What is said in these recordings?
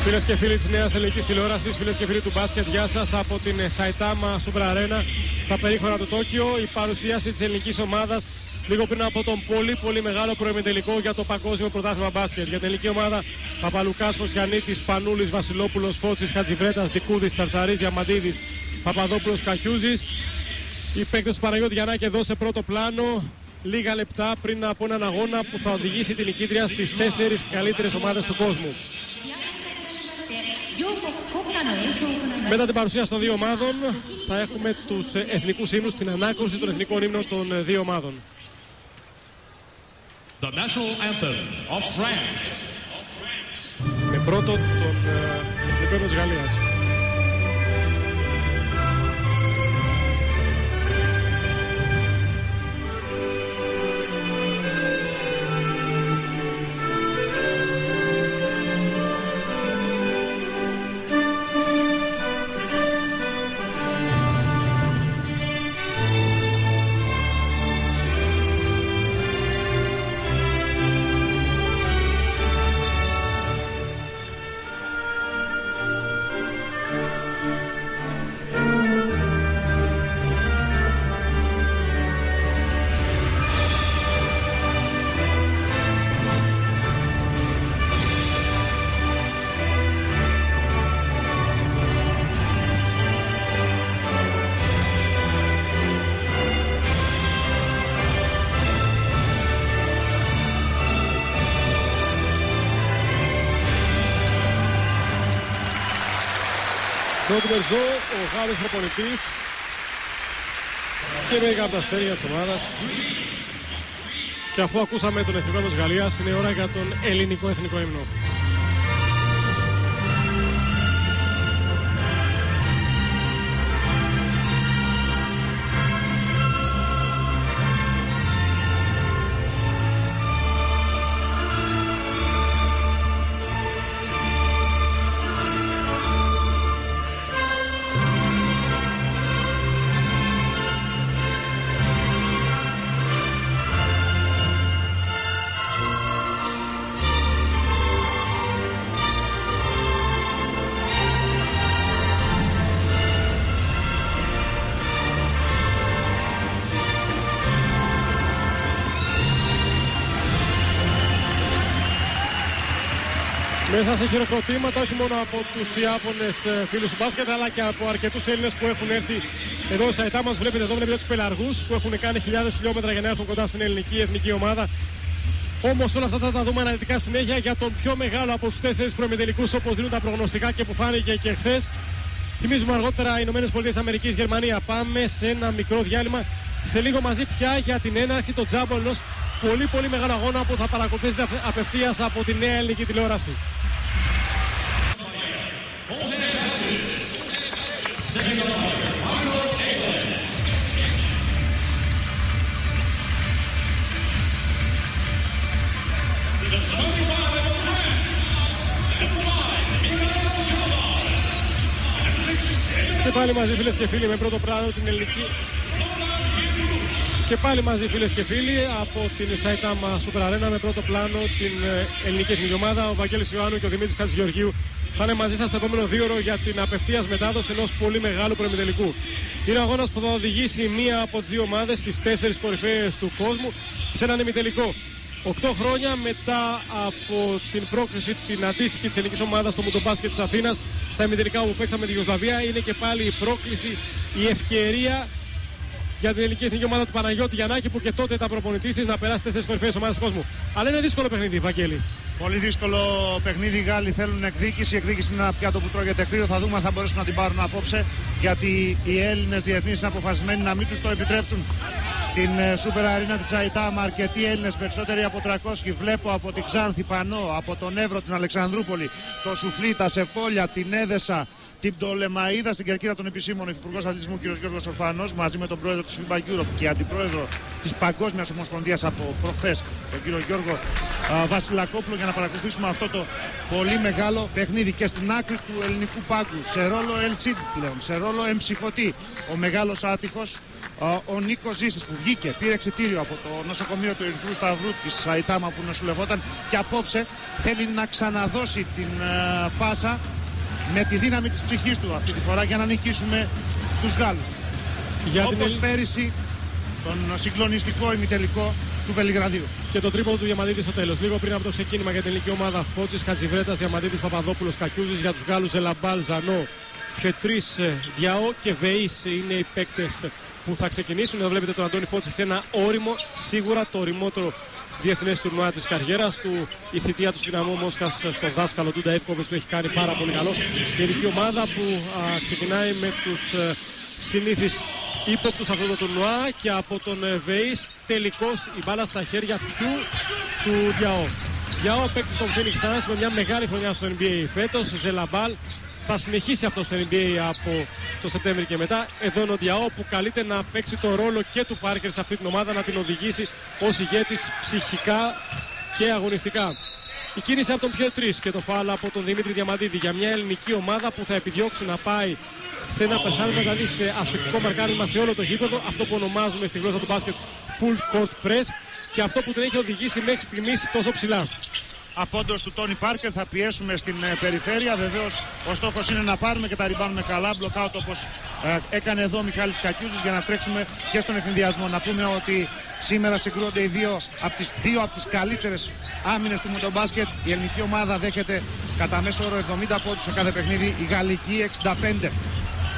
Φίλες και φίλοι της νέας ελληνικής τηλεόρασης, φίλες και φίλοι του μπάσκετ, γεια σας από την Saitama Super Arena στα περίχωρα του Τόκιο. Η παρουσίαση της ελληνικής ομάδας λίγο πριν από τον πολύ μεγάλο προημιτελικό για το παγκόσμιο πρωτάθλημα μπάσκετ. Για την ελληνική ομάδα Παπαλουκάς, Κοτσιανίτης, Πανούλης, Βασιλόπουλος, Φώτσης, Χατζιβρέτας, Δικούδης, Τσαρσαρής, Διαμαντίδης, Παπαδόπουλος, Κακιούζης. Η παίκτες του Παναγιώτη Γιαννάκη εδώ σε πρώτο πλάνο. Λίγα λεπτά πριν από έναν αγώνα που θα οδηγήσει την νικήτρια στις 4 καλύτερες ομάδες του κόσμου. Μετά την παρουσίαση των δύο ομάδων θα έχουμε τους εθνικούς ύμνους, την ανάκρουση των εθνικών ύμνων των δύο ομάδων. The national anthem of France. Με πρώτο τον εθνικό ύμνο της Γαλλίας. Τον Μπερζό, ο Γάλλος προπονητής και μερικά από τα αστέρια της ομάδας. Και αφού ακούσαμε τον εθνικό της Γαλλίας, είναι ώρα για τον ελληνικό εθνικό ύμνο. Μέσα σε χειροκροτήματα όχι μόνο από τους Ιάπωνες φίλους του μπάσκετ, αλλά και από αρκετούς Έλληνες που έχουν έρθει εδώ στη Saitama. Βλέπετε εδώ, βλέπετε τους πελαργούς που έχουν κάνει χιλιάδες χιλιόμετρα για να έρθουν κοντά στην ελληνική εθνική ομάδα. Όμως όλα αυτά θα τα δούμε αναλυτικά συνέχεια για τον πιο μεγάλο από τους 4 προημιτελικούς, όπως δίνουν τα προγνωστικά και που φάνηκε και χθες. Θυμίζουμε αργότερα Ηνωμένες Πολιτείες Αμερικής, Γερμανία. Πάμε σε ένα μικρό διάλειμμα. Σε λίγο μαζί πια για την έναρξη των τζάμπολ ενός πολύ μεγάλο αγώνα που θα παρακολουθήσετε απευθείας από τη νέα ελληνική τηλεόραση. Και πάλι μαζί φίλες και φίλοι με πρώτο πλάνο την ελληνική. Και πάλι μαζί φίλες και φίλοι από την Saitama Super Arena με πρώτο πλάνο την ελληνική εθνική ομάδα. Ο Βαγγέλης Ιωάννου και ο Δημήτρης Χατζηγεωργίου θα είναι μαζί σας το επόμενο 2 ώρο για την απευθείας μετάδοση ενός πολύ μεγάλου προημιτελικού. Είναι ο αγώνας που θα οδηγήσει μία από τις δύο ομάδες στις 4 κορυφαίες του κόσμου σε έναν ημιτελικό. 8 χρόνια μετά από την πρόκριση την αντίστοιχη της ελληνικής ομάδας στο Μουντομπάσκετ της Αθήνας στα ημιτελικά όπου παίξαμε τη Ιουγκοσλαβία, είναι και πάλι η πρόκληση, η ευκαιρία για την ελληνική εθνική ομάδα του Παναγιώτη Γιαννάκη που και τότε ήταν προπονητής να περάσει 4 κορυφαίες ομάδες του κόσμου. Αλλά είναι δύσκολο παιχνίδι, Βαγγέλη. Πολύ δύσκολο παιχνίδι. Οι Γάλλοι θέλουν εκδίκηση. Η εκδίκηση είναι ένα πιάτο που τρώγεται κρύο. Θα δούμε αν θα μπορέσουν να την πάρουν απόψε. Γιατί οι Έλληνες διεθνείς είναι αποφασισμένοι να μην τους το επιτρέψουν. Στην Super Arena της Saitama αρκετοί Έλληνες, περισσότεροι από 300. Βλέπω από την Ξάνθη Πανό, από τον Εύρο, την Αλεξανδρούπολη, το Σουφλί, τα Σεφόλια, την Έδεσα, την Πτολεμαΐδα, στην κερκίδα των επισήμων, ο Υφυπουργός Αθλητισμού κ. Γιώργος Ορφανός, μαζί με τον πρόεδρο της FIBA Europe και αντιπρόεδρο της Παγκόσμιας Ομοσπονδίας από προχθές, τον κ. Γιώργο Βασιλακόπουλο, για να παρακολουθήσουμε αυτό το πολύ μεγάλο παιχνίδι. Και στην άκρη του ελληνικού πάγκου, σε ρόλο LCD πλέον, σε ρόλο εμψυχωτή, ο μεγάλος άτυχος, Ο Νίκος Ζήσης που βγήκε, πήρε εξιτήριο από το νοσοκομείο του Ερυθρού Σταυρού της Σαϊτάμα που νοσηλευόταν και απόψε θέλει να ξαναδώσει την πάσα με τη δύναμη της ψυχής του αυτή τη φορά για να νικήσουμε τους Γάλλους. Όπως πέρυσι στον συγκλονιστικό ημιτελικό του Βελιγραδίου. Και το τρίποντο του Διαμαντίδη στο τέλος. Λίγο πριν από το ξεκίνημα για την ελληνική ομάδα, Φώτσης, Χατζιβρέτας, Διαμαντίδης, Παπαδόπουλος, Κακιούζης. Για τους Γάλλους, Ζελαμπάλ, Ζανό, Πιετρίς, Διαό και Βεΐς είναι οι παίκτες που θα ξεκινήσουν. Εδώ βλέπετε τον Αντώνη Φώτση σε ένα όριμο, σίγουρα το οριμότερο διεθνές τουρνουά της καριέρας του. Η θητεία του Δυναμό Μόσχας στο δάσκαλο του Νταεύκοβιτς του έχει κάνει πάρα πολύ καλό. Η ειδική ομάδα που ξεκινάει με τους συνήθεις ύποπτους αυτό το τουρνουά και από τον Βεΐς τελικώς η μπάλα στα χέρια του Διαό. Διαό παίκτης των Phoenix Suns με μια μεγάλη χρονιά στο NBA φέτος. Ζελαμπάλ θα συνεχίσει αυτό στο NBA από το Σεπτέμβρη και μετά. Εδώ είναι ο Διαό που καλείται να παίξει το ρόλο και του Πάρκερ σε αυτή την ομάδα, να την οδηγήσει ως ηγέτης ψυχικά και αγωνιστικά. Η κίνηση από τον Πιετρίς και το φάουλ από τον Δημήτρη Διαμαντίδη για μια ελληνική ομάδα που θα επιδιώξει να πάει σε ένα πεσάρισμα, δηλαδή σε ασφυκτικό μαρκάρισμα σε όλο το γήπεδο, αυτό που ονομάζουμε στη γλώσσα του μπάσκετ full court press και αυτό που την έχει οδηγήσει μέχρι στιγμής τόσο ψηλά. Απόντος του Τόνι Πάρκερ, θα πιέσουμε στην περιφέρεια. Βεβαίως ο στόχος είναι να πάρουμε και τα ριμπάνουμε καλά. Μπλοκάουτ όπως έκανε εδώ ο Μιχάλης Κακιούζης για να τρέξουμε και στον ευθυνδιασμό. Να πούμε ότι σήμερα συγκρούονται οι δύο από τις καλύτερες άμυνες του μοτομπάσκετ. Η ελληνική ομάδα δέχεται κατά μέσο όρο 70 πόντους σε κάθε παιχνίδι, η γαλλική 65.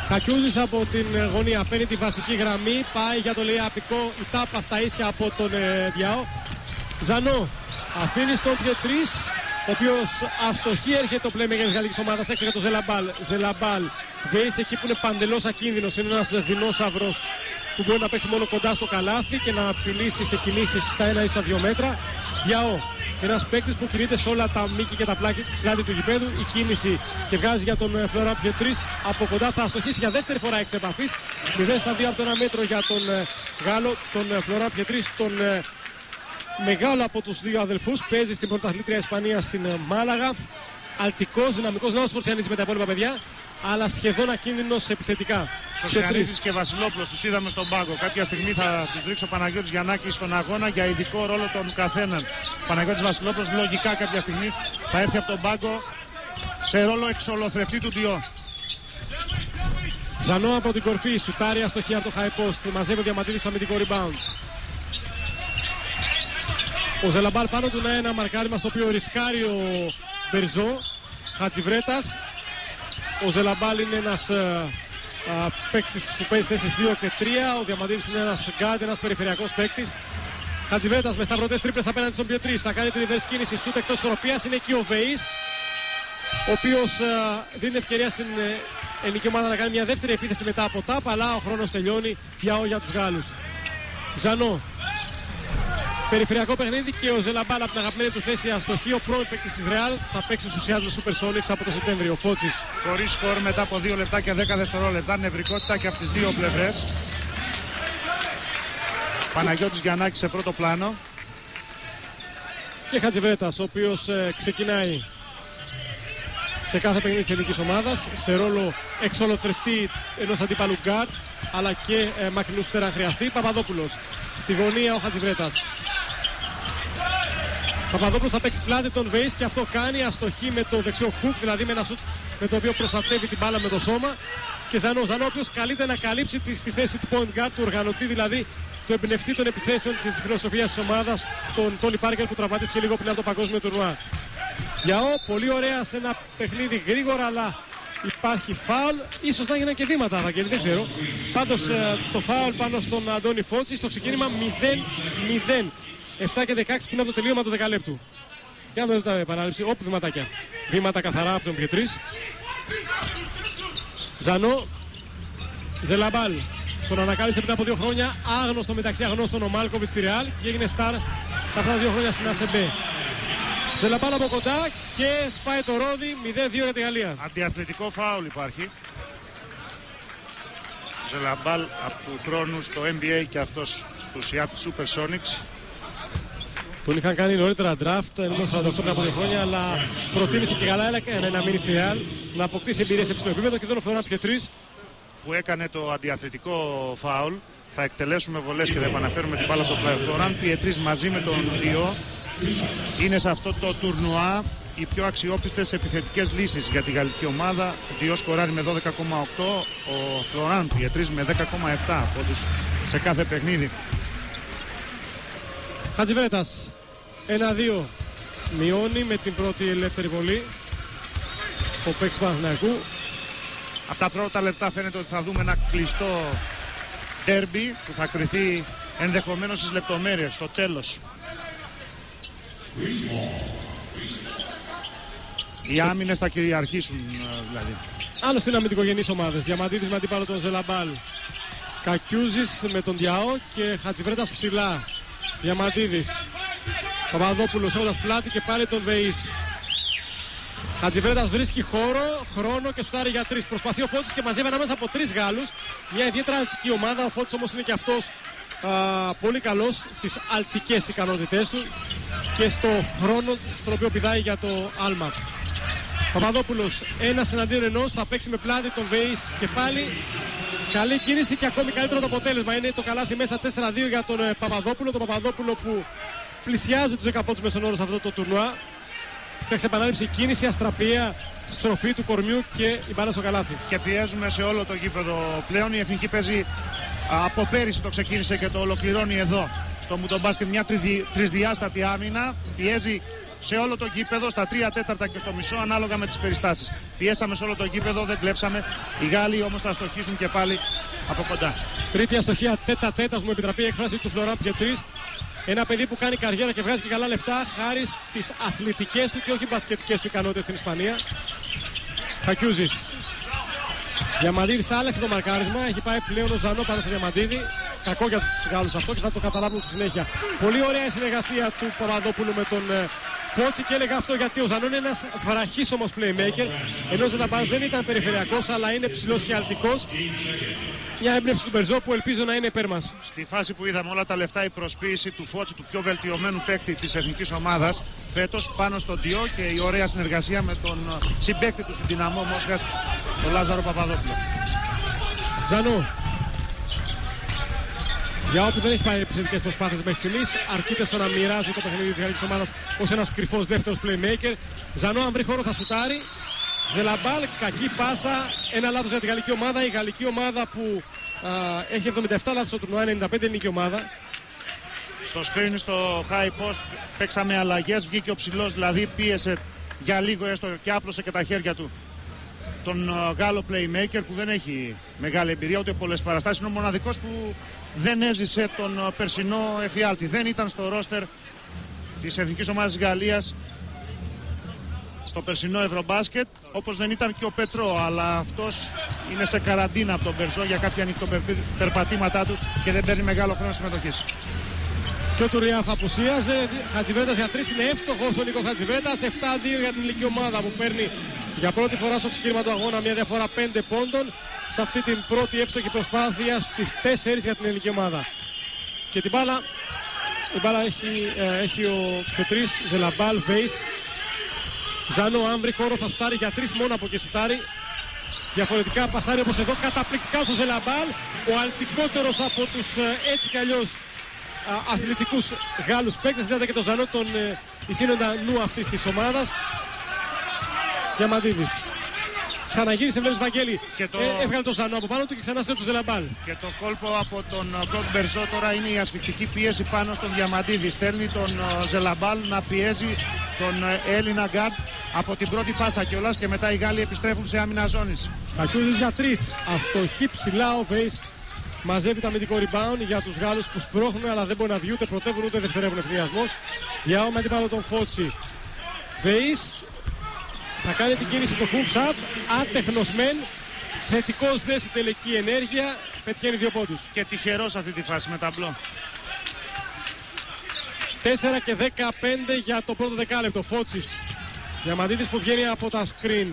Κακιούζης από την γωνία παίρνει τη βασική γραμμή, πάει για το λεαπικό, η τάπα στα ίσια από τον Διαό. Ζανό αφήνει στον Πιετρίς, ο οποίος αστοχεί, έρχεται το playmaker της γαλλικής ομάδας έξω για τον Ζελαμπάλ. Βέης εκεί που είναι παντελώς ακίνδυνος, είναι ένας δεινόσαυρος που μπορεί να παίξει μόνο κοντά στο καλάθι και να απειλήσει σε κινήσεις στα 1 ή στα 2 μέτρα. Διαό, ένας παίκτης που κινείται σε όλα τα μήκη και τα πλάτη του γηπέδου. Η κίνηση και βγάζει για τον Φλωράν Πιετρίς από κοντά, θα αστοχίσει για δεύτερη φορά εξ επαφής. 0 στα 2 από το 1 μέτρο για τον Γάλλο, τον Φλωράν Πιετρίς, τον μεγάλο από τους δύο αδελφούς. Παίζει στην πρωταθλήτρια Ισπανία στην Μάλαγα. Αλτικός, δυναμικός, δεν φορτσιανίζει με τα υπόλοιπα παιδιά, αλλά σχεδόν ακίνδυνος επιθετικά. Σοσιανίδης και Βασιλόπουλος τους είδαμε στον πάγκο. Κάποια στιγμή θα τους ρίξει ο Παναγιώτης Γιαννάκης στον αγώνα για ειδικό ρόλο των καθέναν. Ο Παναγιώτης Βασιλόπουλος λογικά κάποια στιγμή θα έρθει από τον πάγκο σε ρόλο εξολοθρευτή του Διό. Ζανό από την κορφή, σουτάρει αστοχή από το high post, μαζεύει ο Διαμαντίδης στο αμυντικό rebound. Ο Ζελαμπάλ πάνω του είναι ένα μαρκάρισμα στο οποίο ρισκάρει ο Μπερζό. Χατζιβρέτας. Ο Ζελαμπάλ είναι ένας παίκτης που παίζει θέσεις 2 και 3. Ο Διαμαντίδης είναι ένας γκάρντ, ένας περιφερειακός παίκτης. Χατζιβρέτας με σταυρωτές τρίπλες απέναντι στον Πιετρίς. Θα κάνει την reverse κίνηση, σούτ εκτός ισορροπίας. Είναι εκεί ο Βεΐς, ο οποίος δίνει ευκαιρία στην ελληνική ομάδα να κάνει μια δεύτερη επίθεση μετά από τάπ, αλλά ο χρόνος τελειώνει για τους Γάλλους. Ζανό. Περιφερειακό παιχνίδι και ο Ζελαμπάλ από την αγαπημένη του θέση αστοχή. Ο πρώην παίκτης της Real θα παίξει στους Seattle Supersonics από το Σεπτέμβριο. Φώτσης. Χωρίς σκορ μετά από 2 λεπτά και 10 δευτερόλεπτα. Νευρικότητα και από τις δύο πλευρές. Παναγιώτης Γιαννάκης σε πρώτο πλάνο. Και Χατζιβρέτας, ο οποίος ξεκινάει σε κάθε παιχνίδι της ελληνικής ομάδας σε ρόλο εξολοθρευτή ενός αντίπαλου γκάρτ, αλλά και μακρινού σουτέρ αν χρειαστεί. Παπαδόπουλος. Στη γωνία ο Χατζιβρέτας. Παπαδόπουλος θα παίξει πλάτη τον Βεΐς και αυτό κάνει αστοχή με το δεξιό hook, δηλαδή με ένα σουτ με το οποίο προστατεύει την μπάλα με το σώμα. Και Ζανό, ο οποίος καλείται να καλύψει στη θέση του point guard, του οργανωτή δηλαδή, του εμπνευστή των επιθέσεων της φιλοσοφίας της ομάδας, τον Τόνι Πάρκερ που τραυματίστηκε λίγο πριν από το παγκόσμιο τουρνουά. Γιαό, πολύ ωραία σε ένα παιχνίδι γρήγορα, αλλά υπάρχει φάουλ, ίσως να έγιναν και βήματα, Βαγγέλη, δεν ξέρω. Πάντως το φάουλ πάνω στον Αντώνη Φώτση, στο ξεκίνημα 0-0. 7 και 16 πριν από το τελείωμα του δεκαλέπτου. Για να δείτε τα επανάληψη, όπου βηματάκια. Βήματα καθαρά από τον Πιετρίς. Ζανό, Ζελαμπάλ. Τον ανακάλυψε πριν από 2 χρόνια, άγνωστο μεταξύ αγνώστων ο Μάλκοβιτς στη Real και έγινε στάρ σε αυτά τα 2 χρόνια στην ACB. Ζελαμπάλ από κοντά και σπάει το ρόδι, 0-2 για τη Γαλλία. Αντιαθλητικό φάουλ υπάρχει. Ζελαμπάλ από του χρόνου στο NBA και αυτός στους Seattle Supersonics. Τον είχαν κάνει νωρίτερα draft, ενώ 48 πριν από 2 χρόνια, αλλά προτίμησε και καλά να μείνει στη Real, να αποκτήσει εμπειρία σε ψηλό επίπεδο και εδώ ο Φλωράν Πιετρίς που έκανε το αντιαθλητικό φάουλ θα εκτελέσουμε βολές και θα επαναφέρουμε την μπάλα από το πλάι. Φλωράν Πιετρίς μαζί με τον Διό είναι σε αυτό το τουρνουά οι πιο αξιόπιστες επιθετικές λύσεις για τη γαλλική ομάδα. Διό σκοράρει με 12,8, ο Φλωράν Πιετρίς με 10,7 πόντους σε κάθε παιχνίδι. Χατζιβρέτας 1-2 μειώνει με την πρώτη ελεύθερη βολή ο παίκτης του Παναθηναϊκού. Από τα πρώτα λεπτά φαίνεται ότι θα δούμε ένα κλειστό ντέρμπι που θα κριθεί ενδεχομένως στις λεπτομέρειες στο τέλος. Οι άμυνες θα κυριαρχήσουν δηλαδή. Άλλο στην αμυντικογενείς ομάδες. Διαμαντίδης με αντίπαλο τον Ζελαμπάλ. Κακιούζης με τον Διαό και Χατζιβρέτας ψηλά. Διαμαντίδης. Παπαδόπουλος όλας πλάτη και πάλι τον Βεΐς. Χατζιβρέτας βρίσκει χρόνο και σουτάρει για 3. Προσπαθεί ο Φώτης και μαζεύει ανάμεσα από 3 Γάλλους. Μια ιδιαίτερα αλτική ομάδα. Ο Φώτης όμως είναι και αυτός πολύ καλός στις αλτικές ικανότητές του και στο χρόνο στον οποίο πηδάει για το άλμα. Παπαδόπουλος 1-1 θα παίξει με πλάτη τον Βεΐς και πάλι καλή κίνηση και ακόμη καλύτερο το αποτέλεσμα. Είναι το καλάθι μέσα 4-2 για τον Παπαδόπουλο. Τον Παπαδόπουλο που πλησιάζει τους 10 πόντους μέσον όρο σε αυτό το τουρνουά. Φτιάξε επανάληψη, κίνηση, αστραπία, στροφή του κορμιού και η μπάλα στο καλάθι. Και πιέζουμε σε όλο το γήπεδο πλέον. Η Εθνική παίζει από πέρυσι, το ξεκίνησε και το ολοκληρώνει εδώ στο Μουντομπάσκετ, μια τρισδιάστατη άμυνα. Πιέζει σε όλο το γήπεδο, στα 3/4 και στο μισό, ανάλογα με τις περιστάσεις. Πιέσαμε σε όλο το γήπεδο, δεν κλέψαμε. Οι Γάλλοι όμως θα αστοχίσουν και πάλι από κοντά. Τρίτη αστοχία τέτα-τέτας, μου επιτραπεί η έκφραση του Φλωράν Πιετρίς. Ένα παιδί που κάνει καριέρα και βγάζει και καλά λεφτά χάρη στις αθλητικές του και όχι μπασκετικές του ικανότητες στην Ισπανία. Κακιούζης. Διαμαντίδης άλλαξε το μαρκάρισμα. Έχει πάει πλέον ο Ζανό πάνω στο Διαμαντίδη. Κακό για τους Γάλλους αυτό και θα το καταλάβουν στη συνέχεια. Πολύ ωραία η συνεργασία του Παπαδόπουλου με τον Φώτση και έλεγα αυτό γιατί ο Ζανό είναι ένας βραχής όμως playmaker. Ενώ ο Ζελαμπάλ δεν ήταν περιφερειακός αλλά είναι ψηλός και αλτικός. Μια έμπνευση του Μπερζό που ελπίζω να είναι υπέρ μας. Στη φάση που είδαμε όλα τα λεφτά, η προσποίηση του Φώτση, του πιο βελτιωμένου παίκτη της εθνικής ομάδας φέτος πάνω στον Διό και η ωραία συνεργασία με τον συμπαίκτη του στην Δυναμό Μόσχας, τον Λάζαρο Παπαδόπουλο. Ζανό. Για όποιον δεν έχει πάρει επιθετικές προσπάθειες μέχρι στιγμής, αρκείται στο να μοιράζει το παιχνίδι της γαλλικής ομάδας ως ένας κρυφός δεύτερος playmaker. Ζανό, αν βρει χώρο θα σουτάρει. Ζελαμπάλ, κακή πάσα, ένα λάθος για τη γαλλική ομάδα. Η γαλλική ομάδα που έχει 77 λάθος στο τουρνουά, 95 είναι η ομάδα. Στο screen, στο high post παίξαμε αλλαγές, βγήκε ο ψηλός, δηλαδή πίεσε για λίγο έστω και άπλωσε και τα χέρια του τον Γάλλο playmaker που δεν έχει μεγάλη εμπειρία ούτε πολλές παραστάσεις. Είναι ο μοναδικός που δεν έζησε τον περσινό εφιάλτη. Δεν ήταν στο ρόστερ της εθνικής ομάδας της Γαλλίας στο περσινό Ευρωμπάσκετ, όπως δεν ήταν και ο Πετρό, αλλά αυτός είναι σε καραντίνα από τον Μπερζό για κάποια νυχτοπερπατήματά του και δεν παίρνει μεγάλο χρόνο συμμετοχής. Και ο Τουριάφ απουσίαζε. Χατζιβρέτας για 3 είναι εύστοχος ο Νίκος Χατζιβρέτας. 7-2 για την ηλική ομάδα που παίρνει για πρώτη φορά στο ξεκίνημα του αγώνα μια διαφορά 5 πόντων σε αυτή την πρώτη εύστοχη προσπάθεια στις 4 για την ελληνική ομάδα. Και την μπάλα, η μπάλα έχει ο Πιετρίς, Ζελαμπάλ, Βεΐς. Ζανό, αν βρει χώρο θα σουτάρει για 3 μόνο από εκεί σουτάρει. Διαφορετικά πασάρει όπως εδώ καταπληκτικά στο Ζελαμπάλ. Ο αλτικότερος από τους έτσι κι αλλιώς αθλητικούς Γάλλους παίκτες. Είδατε και τον Ζανό, τον ηθήνοντα νου αυτής της ομάδας. Διαμαντίδης. Ξαναγύρισε, βλέπεις Βαγγέλη. Έβγαλε τον Ζανό από πάνω του και ξανά στέλνει τον Ζελαμπάλ. Και το κόλπο από τον Κλοντ Μπερζό τώρα είναι η ασφυκτική πίεση πάνω στον Διαμαντίδη. Στέλνει τον Ζελαμπάλ να πιέζει τον Έλληνα γκάρντ από την πρώτη πάσα κιόλας και μετά οι Γάλλοι επιστρέφουν σε άμυνα ζώνης. Κακιούζης για 3. Αστοχή ψηλά ο Βεΐς. Μαζεύει το αμυντικό rebound για τους Γάλλους που σπρώχνουν αλλά δεν μπορεί να βγει ούτε πρωτεύουν ούτε δευτερεύουν ευθυνιασμός. Διάω με αντίπαλο τον Φώτση. Βεΐς θα κάνει την κίνηση στο hook shot. Άτεχνος μεν. Θετικός δε στην τελική ενέργεια. Πετυχαίνει 2 πόντους. Και τυχερός αυτή τη φάση με ταμπλό. 4 και 15 για το πρώτο δεκάλεπτο. Φώτσης. Διαμαντίδης που βγαίνει από τα screen.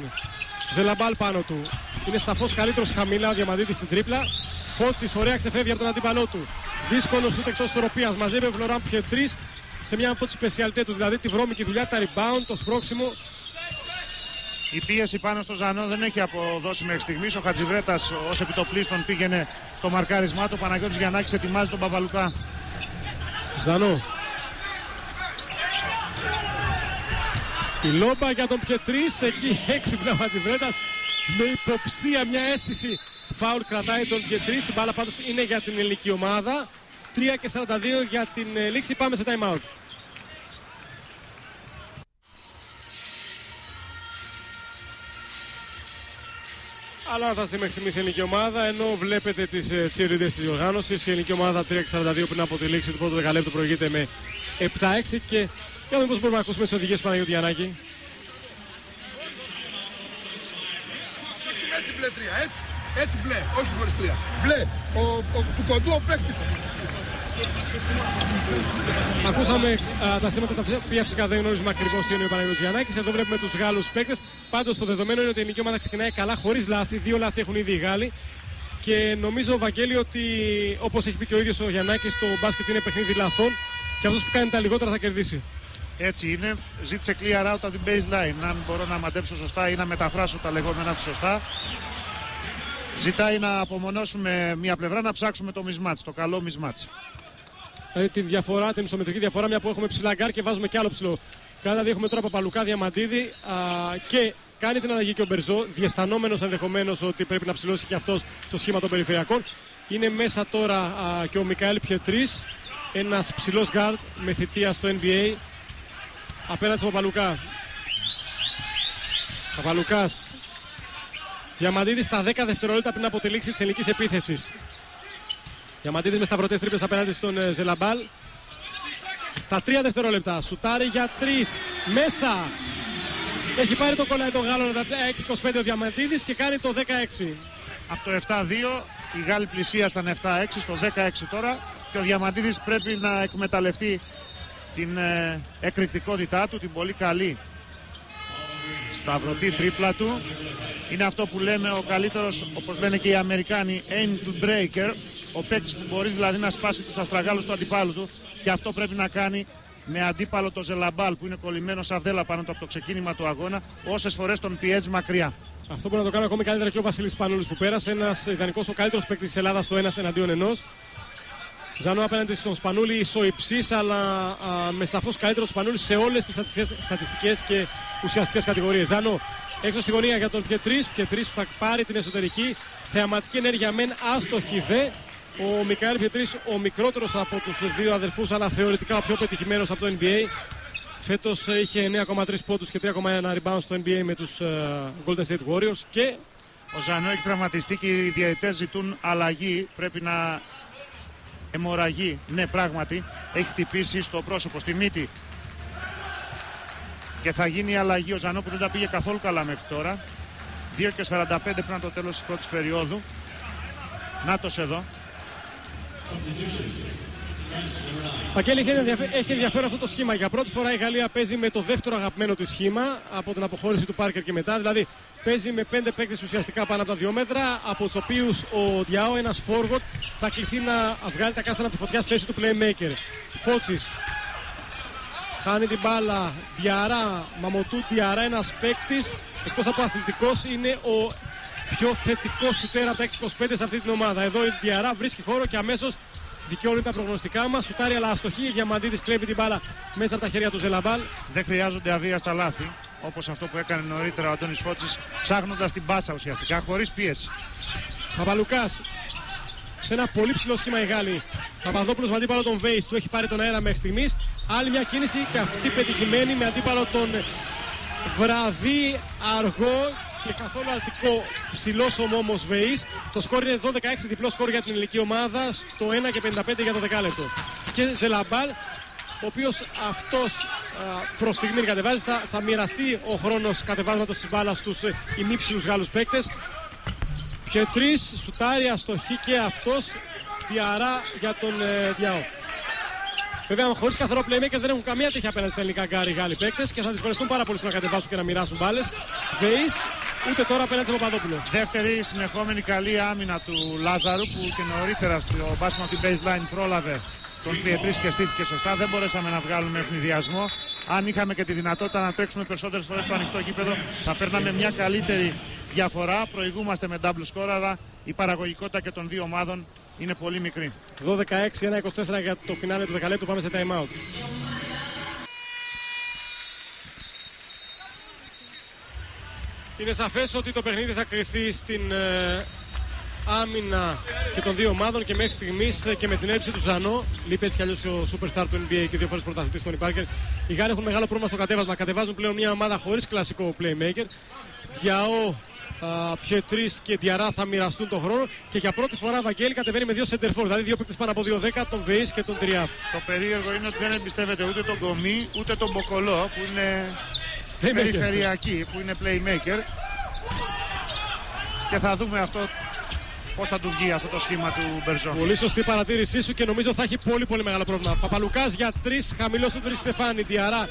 Ζελαμπάλ πάνω του. Είναι σαφώς καλύτερος χαμηλά ο Διαμαντίδης στην τρίπλα. Φώτσης ωραία ξεφεύγει από τον αντίπαλό του. Δύσκολος ούτε εκτός ισορροπίας. Μαζεύει ο Φλωράν Πιετρίς σε μια από τις σπεσιαλιτέ του. Δηλαδή τη βρώμικη δουλειά, τα rebound, το σπρώξιμο. Η πίεση πάνω στο Ζανό δεν έχει αποδώσει μέχρι στιγμής. Ο Χατζιβρέτας ως επιτοπλίστων πήγαινε στο μαρκάρισμά του. Ο Παναγιώτης Γιαννάκης ετοιμάζει τον Παπαλουκά. Ζανό. Η λόμπα για τον Πιετρίς, εκεί έξυπνα ο Χατζιβρέτας με υποψία, μια αίσθηση φάουλ κρατάει τον Πιετρίς. Η μπάλα πάντως είναι για την ελληνική ομάδα. 3:42 για την λήξη, πάμε σε time out. Αλλά θα μέχρι στιγμής η ελληνική ομάδα, ενώ βλέπετε τις cheerleaders της διοργάνωσης. Η ελληνική ομάδα 3:42 πριν από τη λήξη του πρώτου δεκαλέπτου προηγείται με 7-6 και για να δούμε πώς μπορούμε να ακούσουμε τις οδηγίες του Παναγιώτη Γιαννάκη. Έτσι μπλε 3, έτσι μπλε, όχι χωρίς 3. Μπλε, του κοντού ο παίκτης. Ακούσαμε τα στήματα τα οποία φυσικά δεν γνωρίζουμε ακριβώς τι είναι ο Παναγιώτης Γιαννάκης. Εδώ βλέπουμε τους Γάλλους παίκτες. Πάντως το δεδομένο είναι ότι η ελληνική ομάδα ξεκινάει καλά, χωρίς λάθη. 2 λάθη έχουν ήδη οι Γάλλοι. Και νομίζω, Βαγγέλη, ότι όπως έχει πει και ο ίδιος ο Γιαννάκης, το μπάσκετ είναι παιχνίδι λαθών και αυτός που κάνει τα λιγότερα θα κερδίσει. Έτσι είναι. Ζήτησε clear out από την baseline. Αν μπορώ να μαντέψω σωστά ή να μεταφράσω τα λεγόμενά του σωστά. Ζητάει να απομονώσουμε μια πλευρά, να ψάξουμε το mismatch, το καλό mismatch. Τη διαφορά, την ισομετρική διαφορά, μια που έχουμε ψηλά γκάρ και βάζουμε και άλλο ψηλό. Κατά έχουμε τώρα Παπαλουκά, Διαμαντίδη και κάνει την αλλαγή και ο Μπερζό, διαισθανόμενος ενδεχομένως ότι πρέπει να ψηλώσει και αυτός το σχήμα των περιφερειακών. Είναι μέσα τώρα και ο Μικαέλ Πιετρίς, ένας ψηλός γκάρ με θητεία στο NBA, απέναντι στον Παπαλουκά. Παπαλουκάς. Διαμαντίδης στα 10 δευτερόλεπτα πριν από τη λήξη της ελληνικής επίθεσης. Διαμαντίδης με σταυρωτές τρίπλες απέναντι στον Ζελαμπάλ. Στα 3 δευτερόλεπτα σουτάρει για 3. Μέσα. Έχει πάρει το κολλάι των Γάλλων 6-25 ο Διαμαντίδης και κάνει το 16. Από το 7-2 οι Γάλλοι πλησίασαν 7-6 στο 16 τώρα και ο Διαμαντίδης πρέπει να εκμεταλλευτεί την εκρηκτικότητά του, την πολύ καλή σταυρωτή τρίπλα του. Είναι αυτό που λέμε ο καλύτερος, όπως λένε και οι Αμερικάνοι, aim to breaker. Ο παίκτης που μπορεί δηλαδή να σπάσει τους αστραγάλους του αντιπάλου του και αυτό πρέπει να κάνει με αντίπαλο το Ζελαμπάλ που είναι κολλημένο σαν δέλα πάνω του από το ξεκίνημα του αγώνα, όσες φορές τον πιέζει μακριά. Αυτό μπορεί να το κάνει ακόμη καλύτερα και ο Βασίλης Σπανούλης που πέρασε, ένας ιδανικός, ο καλύτερος παίκτης της Ελλάδας στο 1-1. Ζανό απέναντι στον Σπανούλη ισοϊψής, αλλά με σαφώς καλύτερο Σπανούλη σε όλες τις στατιστικές και ουσιαστικές κατηγορίες. Ζανό έξω στη γωνία για τον Πιετρίς. Πιετρίς που θα πάρει την εσωτερική. Θεαματική ενέργεια μεν, άστοχη δε. Ο Μικαέλ Πιετρίς, ο μικρότερος από τους δύο αδελφούς, αλλά θεωρητικά ο πιο πετυχημένος από το NBA. Φέτος είχε 9,3 πόντους και 3,1 rebound στο NBA με τους Golden State Warriors. Και ο Ζανό έχει τραυματιστεί και οι διαιτητές ζητούν αλλαγή. Πρέπει να αιμορραγεί. Ναι, πράγματι έχει χτυπήσει στο πρόσωπο, στη μύτη. Και θα γίνει η αλλαγή. Ο Ζανό που δεν τα πήγε καθόλου καλά μέχρι τώρα. 2:45 πριν το τέλος της πρώτης περίοδου. Νάτος εδώ. Πακέλη, έχει ενδιαφέρον αυτό το σχήμα. Για πρώτη φορά η Γαλλία παίζει με το δεύτερο αγαπημένο της σχήμα από την αποχώρηση του Πάρκερ και μετά. Δηλαδή παίζει με 5 παίκτες ουσιαστικά πάνω από τα 2 μέτρα, από τους οποίους ο Διάο, ένας forward, θα κληθεί να βγάλει τα κάστανα από τη φωτιά στη θέση του playmaker. Φότσις χάνει την μπάλα. Διαρά, Μαμοτού Διαρά, ένας παίκτης, εκτός από αθλητικός, είναι ο πιο θετικός σουτέρα από τα 6-25 σε αυτή την ομάδα. Εδώ η Διαρά βρίσκει χώρο και αμέσως δικαιώνει τα προγνωστικά μας. Σουτάρει αλλά αστοχή. Η Διαμαντίδης κλέβει την μπάλα μέσα από τα χέρια του Ζελαμπάλ. Δεν χρειάζονται αβίαστα λάθη, όπως αυτό που έκανε νωρίτερα ο Αντώνης Φώτσης, ψάχνοντας την πάσα ουσιαστικά, χωρίς πίεση. Παπαλουκάς σε ένα πολύ ψηλό σχήμα οι Γάλλοι. Παπαδόπουλος με αντίπαλο τον Βέις, του έχει πάρει τον αέρα μέχρι στιγμής. Άλλη μια κίνηση και αυτή πετυχημένη με αντίπαλο τον βραδύ, αργό και καθόλου αλτικό ψηλός ομόμος Βέις. Το σκόρ είναι 12-16, διπλό σκόρ για την ελληνική ομάδα στο 1:55 για το δεκάλεπτο. Και Ζελαμπάλ, ο οποίος αυτός προς στιγμή κατεβάζει, θα μοιραστεί ο χρόνος κατεβάσματος της μπάλας στους ημίψηλους Γάλλους παίκτες. Πιετρίς, σουτάρει, αστοχή και αυτός. Διαρά για τον Διάο. Βέβαια, χωρίς καθαρό playmaker δεν έχουν καμία τύχη απέναντι στα ελληνικά γκάρι οι Γάλλοι παίκτες και θα δυσκολευτούν πάρα πολύ στο να κατεβάσουν και να μοιράσουν μπάλες. Βέις, ούτε τώρα απέναντι στον Παπαδόπουλο. Δεύτερη συνεχόμενη καλή άμυνα του Λάζαρου που και νωρίτερα στο μπάσμα από την baseline πρόλαβε τον Πιετρίς και στήθηκε σωστά. Δεν μπορέσαμε να βγάλουμε ευνηδιασμό. αν είχαμε και τη δυνατότητα να τρέξουμε περισσότερες φορές στο ανοιχτό γήπεδο, θα παίρναμε μια καλύτερη διαφορά. Προηγούμαστε με double score, αλλά η παραγωγικότητα και των δύο ομάδων είναι πολύ μικρή. 12-16, 1-24 για το φινάλε του δεκαλέπτου. Πάμε σε time out. Είναι σαφές ότι το παιχνίδι θα κριθεί στην άμυνα και των δύο ομάδων και μέχρι στιγμής και με την έλλειψη του Ζανό, λείπει έτσι κι αλλιώς και ο superstar του NBA και δύο φορές πρωταθλητής Τόνι Πάρκερ. Οι Γάλλοι έχουν μεγάλο πρόβλημα στο κατέβασμα. Κατεβάζουν πλέον μια ομάδα χωρίς κλασικό playmaker. Διαό, Πιετρίς και Διαρά θα μοιραστούν τον χρόνο και για πρώτη φορά Βαγγέλη κατεβαίνει με δύο center for, δηλαδή δύο παίκτες πάνω από 2-10, τον Βεϊς και τον Τριάφ. Το περίεργο είναι ότι δεν εμπιστεύεται ούτε τον Γκομί ούτε τον Μποκολό που είναι περιφερειακοί, που είναι playmaker. Και θα δούμε αυτό πώς θα του βγει αυτό το σχήμα του Μπερζό. Πολύ σωστή παρατήρησή σου και νομίζω θα έχει πολύ μεγάλο πρόβλημα. Παπαλουκάς για 3, χαμηλός του Τρίς Στεφάνη, Διαρά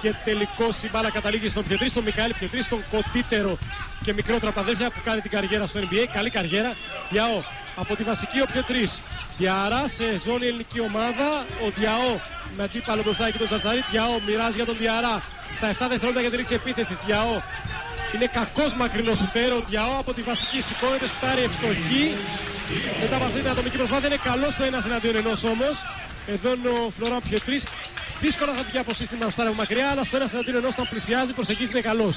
και τελικώς η μπάλα καταλήγει στον Πιετρί, στον Μικαήλ Πιετρί, στον κοντύτερο και μικρότερο από τα αδέρφια που κάνει την καριέρα στο NBA. Καλή καριέρα. Διαό από τη βασική ο Πιετρής. Διαρά σε ζώνη ελληνική ομάδα. Ο Διαό με αντίπαλο μπροστά και τον Τζατζαρί. Διαό μοιράζει για τον Διαρά στα 7 δευτερόλεπτα για τη λήξη επίθεσης. Διαό είναι κακός μακρινός σουτέρ. Ο Διαό από τη βασική σηκώνεται, σουτάρει ευστοχή. Μετά από αυτή την ατομική προσπάθεια είναι καλός στο 1-1 όμως. Εδώ είναι ο Φλωράν Πιετρής. Δύσκολα θα βγει από σύστημα να σουτάρει από μακριά, αλλά στο 1-1 όταν πλησιάζει προσεγγίζει είναι καλός.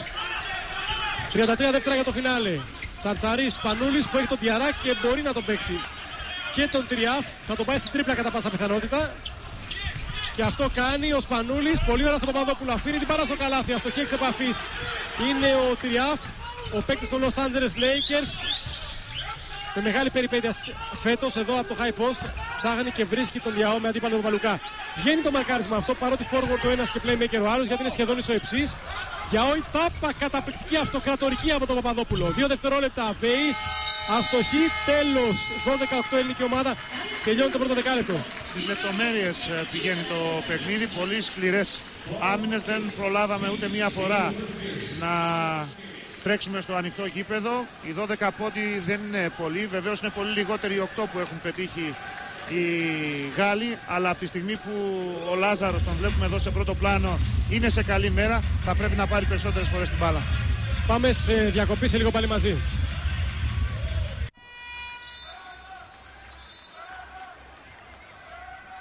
33 δεύτερα για το φινάλε. Τσαρτσαρής, Σπανούλης που έχει τον Διαρά και μπορεί να τον παίξει και τον Τριάφ. Θα τον πάει στην τρίπλα κατά πάσα πιθανότητα. Και αυτό κάνει ο Σπανούλης. Πολύ ωραία στον Παπαδόπουλο. Αφήνει την πάρα στο καλάθι. Αστοχή εξ επαφής είναι ο Τριάφ, ο παίκτης των Los Angeles Lakers. Με μεγάλη περιπέτεια φέτος εδώ από το high post. Ψάχνει και βρίσκει τον Διαό με αντίπαλο τον Παλουκά. Βγαίνει το μαρκάρισμα αυτό παρότι forward το ένας και playmaker ο άλλος, γιατί είναι σχεδόν ισοεψής. Διαό η τάπα καταπληκτική αυτοκρατορική από τον Παπαδόπουλο. 2 δευτερόλεπτα. Βεϊς αστοχή. Τέλος. 12-8 ελληνική ομάδα. Τελειώνει το πρώτο δεκάλεπτο. Στις λεπτομέρειες πηγαίνει το παιχνίδι. Πολύ σκληρές άμυνες. Δεν προλάβαμε ούτε μία φορά να τρέξουμε στο ανοιχτό γήπεδο. Οι 12 πόντοι δεν είναι πολλοί. Βεβαίως είναι πολύ λιγότεροι οι 8 που έχουν πετύχει οι Γάλλοι. Αλλά από τη στιγμή που ο Λάζαρος, τον βλέπουμε εδώ σε πρώτο πλάνο, είναι σε καλή μέρα, θα πρέπει να πάρει περισσότερες φορές την μπάλα. Πάμε σε διακοπή, σε λίγο πάλι μαζί.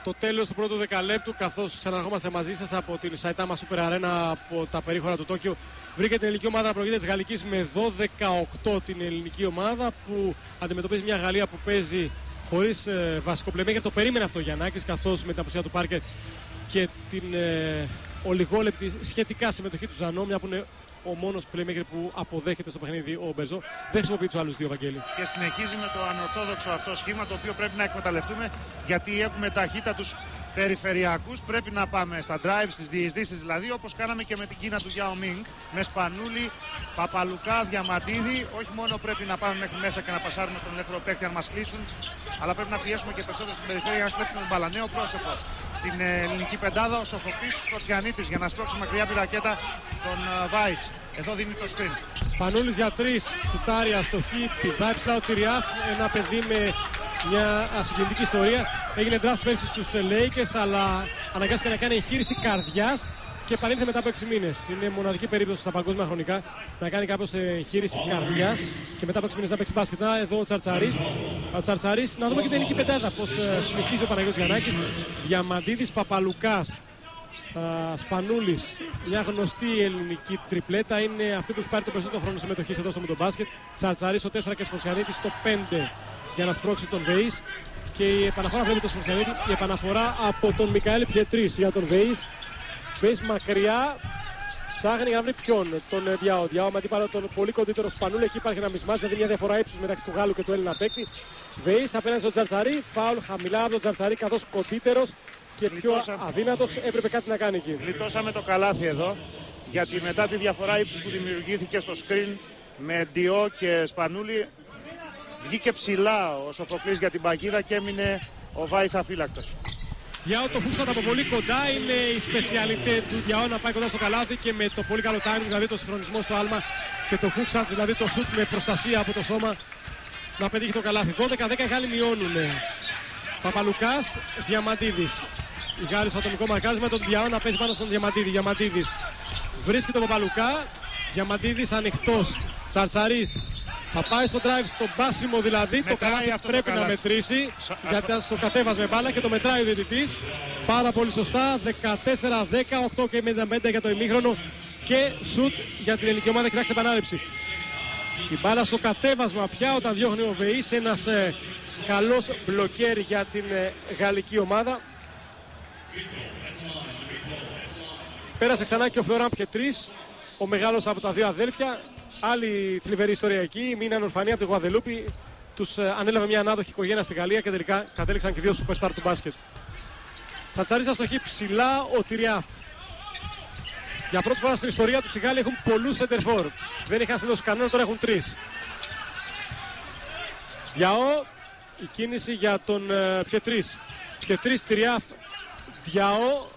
Το τέλος του πρώτου δεκαλέπτου, καθώς ξαναρχόμαστε μαζί σας από την Saitama Super Arena από τα περίχωρα του Τόκιο. Βρήκε την ελληνική ομάδα να προηγείται της Γαλλικής με 12-8 την ελληνική ομάδα που αντιμετωπίζει μια Γαλλία που παίζει χωρίς βασικό playmaker. Το περίμενε αυτό ο Γιαννάκης, καθώς με την απουσία του Πάρκερ και την ολιγόλεπτη σχετικά συμμετοχή του Ζανό, μια που είναι ο μόνος playmaker που αποδέχεται στο παιχνίδι ο Μπερζό, δεν χρησιμοποιεί τους άλλους δύο, Βαγγέλη. Και συνεχίζει με το ανορθόδοξο αυτό σχήμα, το οποίο πρέπει να εκμεταλλευτούμε, γιατί έχουμε ταχύτατους περιφερειακούς. Πρέπει να πάμε στα drive, στις διεισδύσεις δηλαδή, όπως κάναμε και με την Κίνα του Γιάο Μινγκ, με Σπανούλη, Παπαλουκά, Διαμαντίδη. Όχι μόνο πρέπει να πάμε μέχρι μέσα και να πασάρουμε στον ελεύθερο παίκτη αν μας κλείσουν, αλλά πρέπει να πιέσουμε και περισσότερο στην περιφέρεια, να κλέψουμε τον μπάλα. Νέο πρόσωπο στην ελληνική πεντάδα, ο Σοφοκλής Σκοτιανίτης, για να σπρώξει μακριά τη ρακέτα τον Βάις. Εδώ δίνει το screen. Σπανούλης για 3, σουτάρει αστοχή, πηδάει ψηλά ο Τυριάφ, ένα παιδί με μια ασυγκινητική ιστορία. Έγινε draft πέρσι στους Lakers, αλλά αναγκάστηκε να κάνει εγχείρηση καρδιάς και επανήλθε μετά από 6 μήνες. Είναι μοναδική περίπτωση στα παγκόσμια χρονικά να κάνει κάποιος εγχείρηση καρδιάς και μετά από 6 μήνες να παίξει μπάσκετ. Εδώ ο Τσαρτσαρής. Ο Τσαρτσαρής, να δούμε και την ελληνική πεντάδα πώς συνεχίζει ο Παναγιώτης Γιαννάκης. Διαμαντίδης, Παπαλουκάς, Σπανούλης, μια γνωστή ελληνική τριπλέτα. Είναι αυτή που έχει πάρει το περισσότερο χρόνο συμμετοχής εδώ στο Μουντομπάσκετ. Τσαρτσαρής στο 4 και Σκοτσιανίτης στο 5 για να σπρώξει τον Βεϊς. Και η επαναφορά, βλέπει τον Σκοτσιανίτη, η επαναφορά από τον Μικαήλ Πιετρίς για τον Βεϊς. Βεϊς μακριά, ψάχνει να βρει ποιον, τον Διαό. Διαό με αντίπαλο τον πολύ κοντύτερο Σπανούλη. Εκεί υπάρχει ένα μισμάς, δηλαδή μια διαφορά ύψους μεταξύ του Γάλλου και του Έλληνα παίκτη. Βεϊς απέναντι στον Τζαλτσαρί, φάουλ χαμηλά από τον Τζαλτσαρί, καθώς κοντύτερος και πιο αδύνατος έπρεπε κάτι να κάνει εκεί. Γλιτώσαμε το καλάθι εδώ, γιατί μετά τη διαφορά ύψους που δημιουργήθηκε στο screen με Διό και Σπανούλη, βγήκε ψηλά ο Σοφοκλής για την παγίδα και έμεινε ο Βάις αφύλακτος. Διαό το χούξατε από πολύ κοντά, είναι η σπεσιαλιτέ του Διαό να πάει κοντά στο καλάθι και με το πολύ καλό timing, δηλαδή το συγχρονισμό στο άλμα και το χούξατε, δηλαδή το σουτ με προστασία από το σώμα να πετύχει το καλάθι. 12-10 οι Γάλλοι μειώνουν. Παπαλουκάς, Διαμαντίδης. Οι Γάλλοι στο ατομικό μαρκάρισμα, τον Διαό να παίζει πάνω στον Διαμαντίδη. Διαμαντίδης βρίσκει τον Παπαλουκά. Διαμαντίδης ανοιχτός. Τσαρτσαρής θα πάει στο drive, στο μπάσιμο δηλαδή. Το καλάθι πρέπει να μετρήσει. Γιατί στο κατέβασμε μπάλα και το μετράει ο διαιτητής. Πάρα πολύ σωστά. 14-10, 8 και 55 για το ημίχρονο. Και σουτ για την ελληνική ομάδα. Κοιτάξτε επανάληψη. Η μπάλα στο κατέβασμα πια όταν διώχνει ο Βεής. Ένας καλός μπλοκέρ για την γαλλική ομάδα. Πέρασε ξανά και ο Φλωράν Πιετρίς, ο μεγάλος από τα δύο αδέλφια. Άλλη θλιβερή ιστορία εκεί. Μείναν ορφανοί από τη Γουαδελούπη. Τους ανέλαβε μια ανάδοχη οικογένεια στη Γαλλία και τελικά κατέληξαν και δύο superstar του μπάσκετ. Τσατσαρής αστοχή ψηλά ο Τυριάφ. Για πρώτη φορά στην ιστορία τους οι Γάλλοι έχουν πολλούς center for. Δεν είχαν συνδώσει κανένα, τώρα έχουν τρεις. Διαό, η κίνηση για τον Πιετρίς. Πιετρίς, Τυριάφ, Διαό.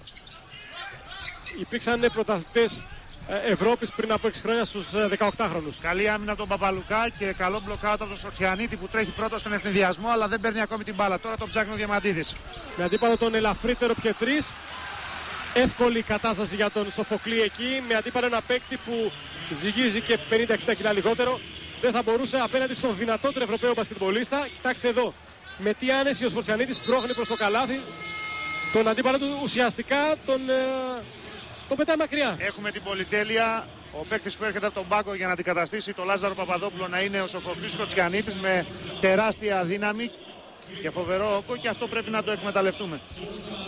Υπήρξαν πρωταθλητές Ευρώπης πριν από 6 χρόνια στους 18χρονους. Καλή άμυνα από τον Παπαλουκά και καλό μπλοκάουτ από τον Σορτιανίτη που τρέχει πρώτο στον ευνηδιασμό αλλά δεν παίρνει ακόμη την μπάλα. Τώρα τον ψάχνει ο Διαμαντίδης. Με αντίπαλο τον ελαφρύτερο Πιετρίς. Εύκολη κατάσταση για τον Σοφοκλή εκεί. Με αντίπαλο ένα παίκτη που ζυγίζει και 50-60 κιλά λιγότερο. Δεν θα μπορούσε απέναντι στον δυνατότερο Ευρωπαίο μπασκετμπολίστα. Κοιτάξτε εδώ. Με τι άνεση ο Σορτιανίτης πρόχνει προς το καλάθι. Τον αντίπαλο του ουσιαστικά τον πετάει μακριά. Έχουμε την πολυτέλεια. Ο παίκτης που έρχεται από τον πάγκο για να αντικαταστήσει τον Λάζαρο Παπαδόπουλο να είναι ο Σοφοκλής Κοτσιανίτης με τεράστια δύναμη και φοβερό όγκο και αυτό πρέπει να το εκμεταλλευτούμε.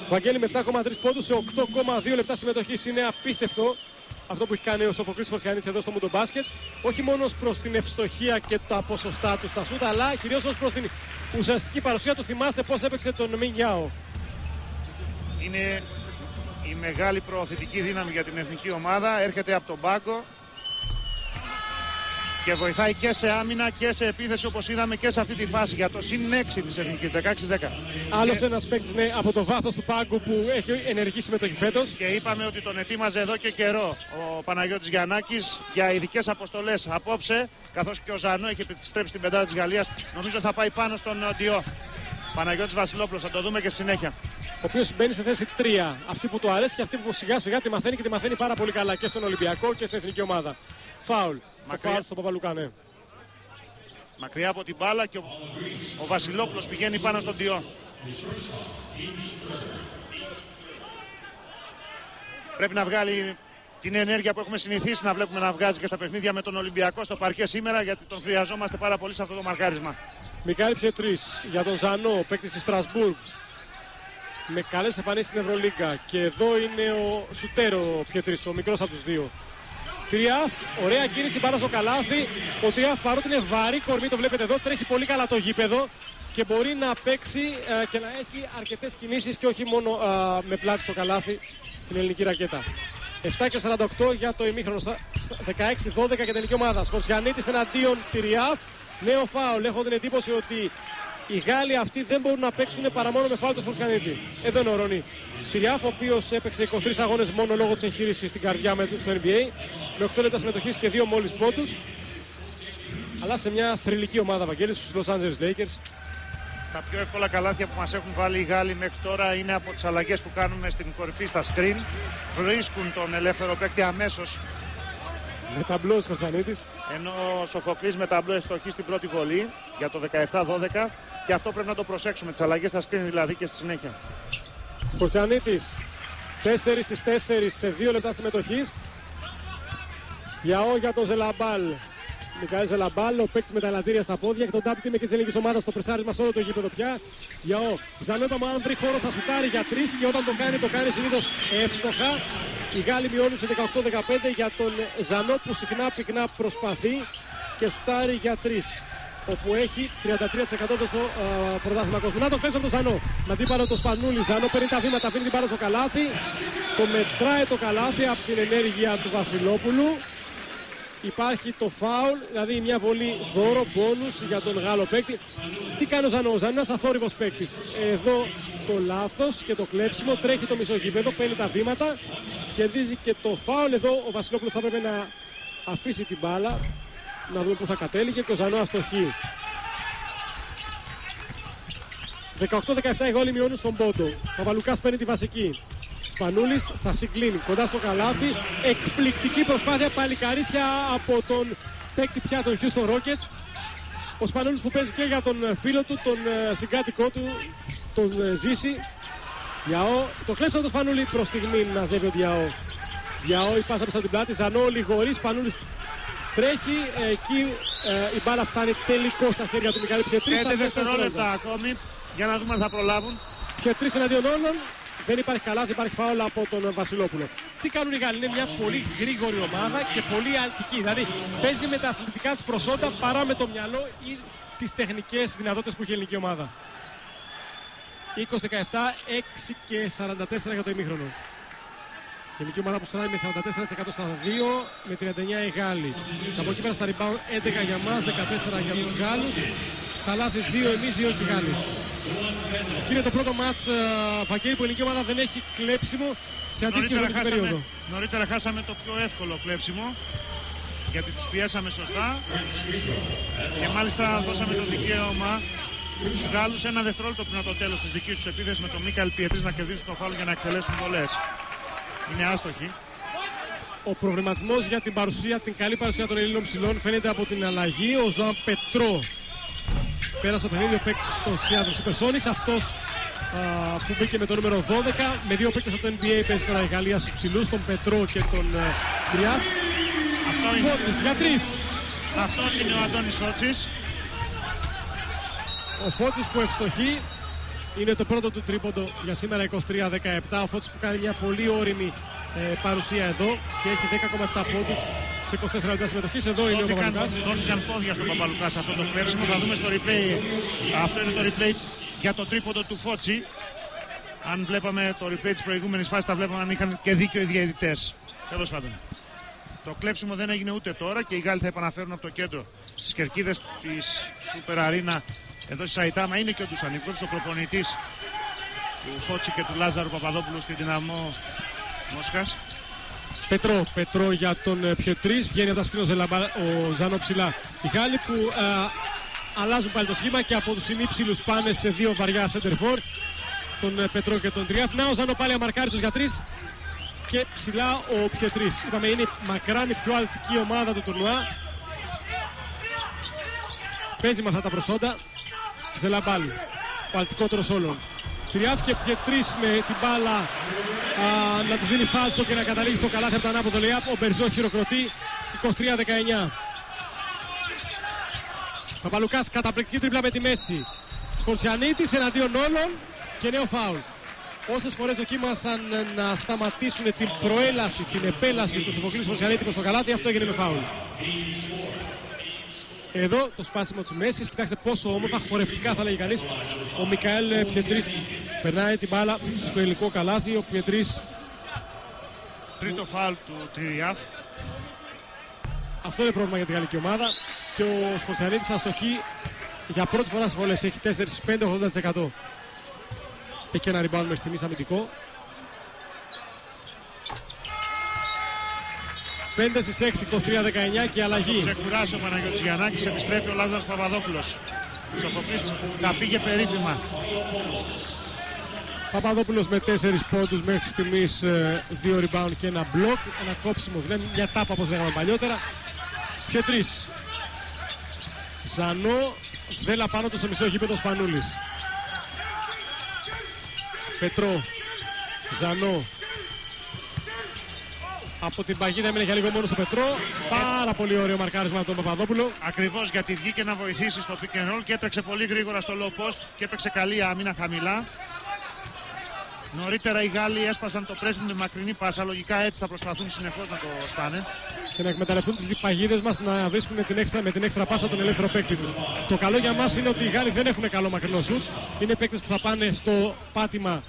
Βαγγέλη με 7,3 πόντους σε 8,2 λεπτά συμμετοχής. Είναι απίστευτο αυτό που έχει κάνει ο Σοφοκλής Κοτσιανίτης εδώ στο Μουντο Μπάσκετ. Όχι μόνο προς την ευστοχία και τα ποσοστά του στα σούτ, αλλά κυρίως ως προς την ουσιαστική παρουσία του. Θυμάστε πώς έπαιξε τον Μινγκιάο. Είναι η μεγάλη προωθητική δύναμη για την εθνική ομάδα. Έρχεται από τον πάγκο και βοηθάει και σε άμυνα και σε επίθεση όπως είδαμε και σε αυτή τη φάση για το συν 6 της εθνικής 16-10. Άλλος ένας παίκτης από το βάθος του πάγκου που έχει ενεργή συμμετοχή φέτος. Και είπαμε ότι τον ετοίμαζε εδώ και καιρό ο Παναγιώτης Γιαννάκης για ειδικές αποστολές απόψε, καθώς και ο Ζανό έχει επιστρέψει στην πεντάδα της Γαλλίας. Νομίζω θα πάει πάνω στον Ντιό. Παναγιώτης Βασιλόπουλος, θα το δούμε και στη συνέχεια. Ο οποίος μπαίνει σε θέση 3. Αυτή που του αρέσει και αυτή που σιγά σιγά τη μαθαίνει και τη μαθαίνει πάρα πολύ καλά και στον Ολυμπιακό και στην εθνική ομάδα. Φάουλ. Μακριά στο Παπαλουκά, ναι. Μακριά από την μπάλα και ο Βασιλόπουλος πηγαίνει πάνω στον Ντιό. Πρέπει να βγάλει την ενέργεια που έχουμε συνηθίσει να βλέπουμε να βγάζει και στα παιχνίδια με τον Ολυμπιακό στο παρκέ σήμερα, γιατί τον χρειαζόμαστε πάρα πολύ σε αυτό το μαρκάρισμα. Μικαήλ Πιετρίς για τον Ζανό, παίκτης της Στρασβούργ. Με καλές εμφανίσεις στην Ευρωλίγκα. Και εδώ είναι ο Σουτέρο Πιετρίς, ο μικρός από τους δύο. Τριάφ, ωραία κίνηση πάνω στο καλάθι. Ο Τριάφ παρότι είναι βαρύ κορμί, το βλέπετε εδώ, τρέχει πολύ καλά το γήπεδο και μπορεί να παίξει και να έχει αρκετές κινήσεις και όχι μόνο με πλάτη στο καλάθι στην ελληνική ρακέτα. 7:48 για το ημίχρονο, 16-12 για την ελληνική ομάδα. Σκοτσιανίτης εναντίον Τριάφ. Νέο φάουλ. Έχω την εντύπωση ότι οι Γάλλοι αυτοί δεν μπορούν να παίξουν παρά μόνο με φάουλ του Σκοτσιανίτη. Εδώ είναι ο Ρονί. Τυριάφ, ο οποίος έπαιξε 23 αγώνες μόνο λόγω της εγχείρησης στην καρδιά στο NBA. Με 8 λεπτά συμμετοχής και 2 μόλις πόντους. Αλλά σε μια θρυλική ομάδα, Βαγγέλη, στους Los Angeles Lakers. Τα πιο εύκολα καλάθια που μας έχουν βάλει οι Γάλλοι μέχρι τώρα είναι από τις αλλαγές που κάνουμε στην κορυφή στα screen. Βρίσκουν τον ελεύθερο παίκτη αμέσως. Με ταμπλό ο Σκοτσιανίτης. Ενώ ο Σοφοκλής με ταμπλό ευστοχή στην πρώτη βολή για το 17-12. Και αυτό πρέπει να το προσέξουμε, τις αλλαγές στα screen δηλαδή και στη συνέχεια. Σκοτσιανίτης 4 στις 4 σε 2 λεπτά συμμετοχής. Γιαό για τον Ζελαμπάλ. Μικαήλ Ζελαμπάλ, ο παίκτης με τα ελαττήρια στα πόδια και τον τάπτη με και της ελληνικής ομάδας στο πρεσάρισμα σε όλο το γήπεδο πια. Γιαό, Ζανό είπαμε αν βρει χώρο θα σουτάρει για 3 και όταν το κάνει συνήθως εύστοχα. Οι Γάλλοι μειώνουν σε 18-15 για τον Ζανό που συχνά πυκνά προσπαθεί και σουτάρει για 3. Όπου έχει 33% στο πρωτάθλημα κόσμου. Να το παίξω από τον Ζανό. Με αντίπαλο το Σπανούλη. Ζανό παίρνει τα βήματα, αφήνει την μπάλα στο καλάθι. Το μετράει το καλάθι από την ενέργεια του Βασιλόπουλου. Υπάρχει το φάουλ, δηλαδή μια βολή δώρο, μπόνους για τον Γάλλο παίκτη. Τι κάνει ο Ζανό? Ο Ζανό είναι ένας αθόρυβος παίκτης. Εδώ το λάθος και το κλέψιμο, τρέχει το μισό γήπεδο, παίρνει τα βήματα, κερδίζει και το φάουλ. Εδώ ο Βασιλόπουλος θα έπρεπε να αφήσει την μπάλα, να δούμε πώς θα κατέληγε και ο Ζανό αστοχεί. 18-17 οι Γάλλοι μειώνουν στον πόντο. Παπαλουκάς παίρνει τη βασική. Σπανούλης θα συγκλίνει κοντά στο καλάθι. Εκπληκτική προσπάθεια παλικαρίσια από τον παίκτη πια των Houston Rockets. Ο Σπανούλης που παίζει και για τον φίλο του, τον συγκάτοικό του, τον Ζήση. Διαό, το κλέψαν το Σπανούλη προς στιγμή να ζεύει ο Διαό. Διαό η πάσα μέσα την πλάτη, Ζανό λιγορεί, Σπανούλης τρέχει, εκεί η μπάλα φτάνει τελικώς στα χέρια του Μιχάλη Πιετρής. 5 δευτερόλεπτα ακόμη για να δούμε αν θα προλάβουν. Πιετρής εναντίον όλων. Δεν υπάρχει καλάθι, υπάρχει φάουλα από τον Βασιλόπουλο. Τι κάνουν οι Γάλλοι? Είναι μια πολύ γρήγορη ομάδα και πολύ αλτική. Δηλαδή παίζει με τα αθλητικά της προσόντα παρά με το μυαλό ή τις τεχνικές δυνατότητες που έχει η ελληνική ομάδα. 20-17, 6 και 44 για το ημίχρονο. Η ελληνική ομάδα που στράει με 44% στα 2, με 39 οι Γάλλοι. Από εκεί πέρα στα rebound 11 για μας, 14 για τους Γάλλους. Στα λάθη 2 εμείς, 2 και οι Γάλλοι. Και είναι το πρώτο μάτς, Βαγγέλη, που η ελληνική ομάδα δεν έχει κλέψιμο σε αντίστοιχη περίοδο. Νωρίτερα χάσαμε το πιο εύκολο κλέψιμο, γιατί τους πιέσαμε σωστά και μάλιστα δώσαμε το δικαίωμα στους Γάλλους ένα δευτερόλεπτο πριν από το τέλος της δικής τους επίθεσης με τον Μίκαελ Πιετρής να κερδίσουν το φάουλ για να εκτελέσουν βολές. Είναι άστοχοι. Ο προβληματισμός για την παρουσία, την καλή παρουσία των Ελλήνων ψηλών φαίνεται από την αλλαγή. Ο Ζωάν Πετρό πέρασε το παιχνίδι, ο παίκτης στο Seattle Supersonics. Αυτός που μπήκε με το νούμερο 12. Με δύο παίκτες από το NBA παίζει τώρα η Γαλλία στους ψηλούς, τον Πετρό και τον Τριάφ. Φώτσης για 3. Αυτός είναι ο Αντώνης Φώτσης. Ο Φώτσης που ευστοχεί. Είναι το πρώτο του τρίποντο για σήμερα, 23-17. Ο Φώτσης που κάνει μια πολύ όριμη παρουσία εδώ και έχει 10,7 πόντους σε 24 λεπτά συμμετοχής. Εδώ είναι ο Παπαλουκάς. Δώθηκαν πόδια στον Παπαλουκά σε αυτό το κλέψιμο. Θα δούμε στο replay. Αυτό είναι το replay για το τρίποντο του Φώτση. Αν βλέπαμε το replay της προηγούμενης φάσης, θα βλέπαμε αν είχαν και δίκιο οι διαιτητές. Τέλος πάντων. Το κλέψιμο δεν έγινε ούτε τώρα και οι Γάλλοι θα επαναφέρουν από το κέντρο στις κερκίδες της Super Arena εδώ στη Σαϊτάμα. Είναι και ο Ντουσανικόφης, ο προπονητής του Φώτση και του Λάζαρου Παπαδόπουλου στην Δυναμό Μόσχας. Πετρό για τον Πιετρής. Βγαίνει από τα σκρίνος ο Ζανό ψηλά. Οι Γάλλοι που αλλάζουν πάλι το σχήμα και από τους ημίψηλους πάνε σε δύο βαριά σέντερφορ, τον Πετρό και τον Τριάφ. Να ο Ζανό πάλι αμαρκάριστος για 3 και ψηλά ο Πιετρής. Είπαμε είναι μακράν η πιο αλτική ομάδα του τουρνουά. Παίζει με αυτά τα προσόντα. Ζελαμπάλου, ο αλτικότερος όλων. Τριάφ και Πιετρής με την μπάλα να της δίνει φάλσο και να καταλήγει στο καλάθι από τα ανάποδο λεάπ. Ο Μπερζό χειροκροτεί. 23-19. Παπαλουκάς καταπληκτική τριπλά με τη μέση. Σκορτσιανίτης εναντίον όλων και νέο φάουλ. Όσες φορές δοκίμασαν να σταματήσουν την προέλαση, την επέλαση του Σοφοκλή Σκορτσιανίτη προς το καλάθι, αυτό έγινε με φάουλ. Εδώ το σπάσιμο της μέσης, κοιτάξτε πόσο όμορφα, χορευτικά θα λέγει κανείς. Ο Μικαέλ Πιετρής περνάει την μπάλα στο ελληνικό καλάθι. Ο Πιετρής. Τρίτο φάουλ του Τριάφ. Αυτό είναι πρόβλημα για τη γαλλική ομάδα. Και ο Σκορτσιανίτης αστοχεί για πρώτη φορά στις βολές. Έχει 4-5-80%. Έχει και ένα rebound με στιγμής αμυντικό. 5-6, 23-19 και αλλαγή. Ξεκουράσει ο Παναγιώτης Γιαννάκης, επιστρέφει ο Λάζαρος Παπαδόπουλος. Ο Σοφοκλής τα πήγε περίφημα. Παπαδόπουλος με 4 πόντους μέχρι στιγμής, 2 rebound και ένα block. Ένα κόψιμο, δηλαδή μια τάπα όπως λέγαμε παλιότερα. Πιετρής. Ζανό, βέλα πάνω του στο μισό γήπεδο Σπανούλης. Πετρό. Ζανό. Από την παγίδα έμεινε για λίγο μόνο στο Πετρό. Πάρα πολύ ωραίο μαρκάρισμα από τον Παπαδόπουλο. Ακριβώς, γιατί βγήκε να βοηθήσει στο pick and roll και έτρεξε πολύ γρήγορα στο low post και έπαιξε καλή άμυνα χαμηλά. Νωρίτερα οι Γάλλοι έσπασαν το pressing με μακρινή πάσα. Λογικά έτσι θα προσπαθούν συνεχώς να το σπάνε. Και να εκμεταλλευτούν τις παγίδες μας να βρίσκουν με την έξτρα πάσα τον ελεύθερο παίκτη τους. Το καλό για μας είναι ότι οι Γάλλοι δεν έχουν καλό μακρινό σουτ. Είναι παίκτες που θα πάνε στο πάτημα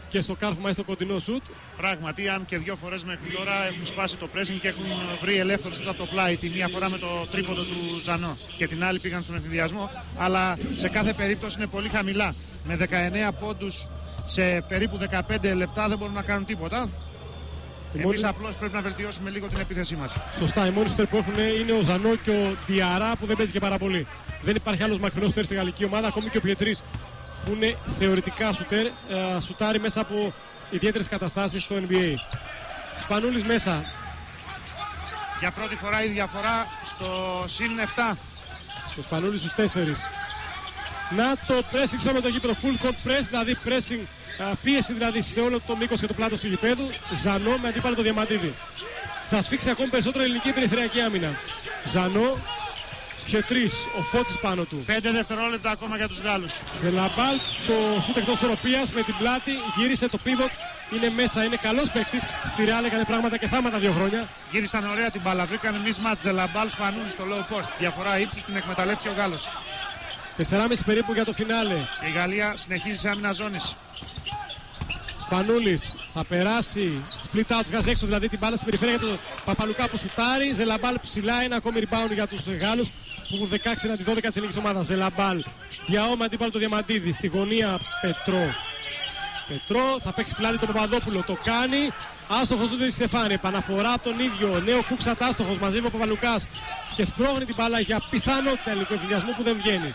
και στο κάρφωμα ή στο κοντινό σουτ. Πράγματι, αν και δύο φορές μέχρι τώρα έχουν σπάσει το pressing και έχουν βρει ελεύθερο σουτ από το πλάι. Τη μία φορά με το τρίποντο του Ζανό και την άλλη πήγαν στον εφηδιασμό. Αλλά σε κάθε περίπτωση είναι πολύ χαμηλά. Με 19 πόντους σε περίπου 15 λεπτά δεν μπορούν να κάνουν τίποτα. Εμείς απλώς πρέπει να βελτιώσουμε λίγο την επίθεσή μας. Σωστά, οι μόνοι σούτερ που έχουν είναι ο Ζανό και ο Διαρά που δεν παίζει και πάρα πολύ. Δεν υπάρχει άλλος μακρινός σούτερ στη γαλλική ομάδα, ακόμη και ο Πιετρής που είναι θεωρητικά σουτάρει μέσα από ιδιαίτερες καταστάσεις στο NBA. Σπανούλης μέσα. Για πρώτη φορά η διαφορά στο συν 7. Ο Σπανούλης στους 4. Να το pressing σε όλο το γήπεδο, full court press, δηλαδή pressing, πίεση δηλαδή σε όλο το μήκος και το πλάτος του γηπέδου. Ζανό με αντίπαλο το Διαμαντίδη. Θα σφίξει ακόμη περισσότερο η ελληνική περιφερειακή άμυνα. Ζανό και 3, ο Φώτσης πάνω του. 5 δευτερόλεπτα ακόμα για τους Γάλλους. Ζελαμπάλ, το σούτ εκτός ισορροπίας με την πλάτη, γύρισε το pivot, είναι μέσα, είναι καλός παίκτης. Στη Ρεάλ έκανε πράγματα και θάματα 2 χρόνια. Γύρισαν ωραία την μπάλα, βρήκαν mismatch Ζελαμπάλ Σπανούλη στο low post. Διαφορά ύψους, την εκμεταλλεύτηκε ο Γάλλος. 4,5 περίπου για το φινάλε. Και η Γαλλία συνεχίζει σε άμυνα ζώνης. Σπανούλης θα περάσει, split out, βγάζει έξω δηλαδή την μπάλα στην περιφέρεια για τον Παπαλουκά που σουτάρει. Ζελαμπάλ ψηλά, ένα ακόμη rebound για τους Γάλλους που έχουν 16 εναντί 12 της ελληνικής ομάδας. Ζελαμπάλ, Διαώμα αντίπαλο το Διαμαντίδη, στη γωνία Πετρό. Πετρό θα παίξει πλάτη τον Παπαδόπουλο, το κάνει. Άστοχος του Στεφάνη, επαναφορά από τον ίδιο. Νέο Κούξατ άστοχος μαζί με ο Παπαλουκάς και σπρώχνει την μπάλα για πιθανότητα ελληνικού εφηδιασμού που δεν βγαίνει.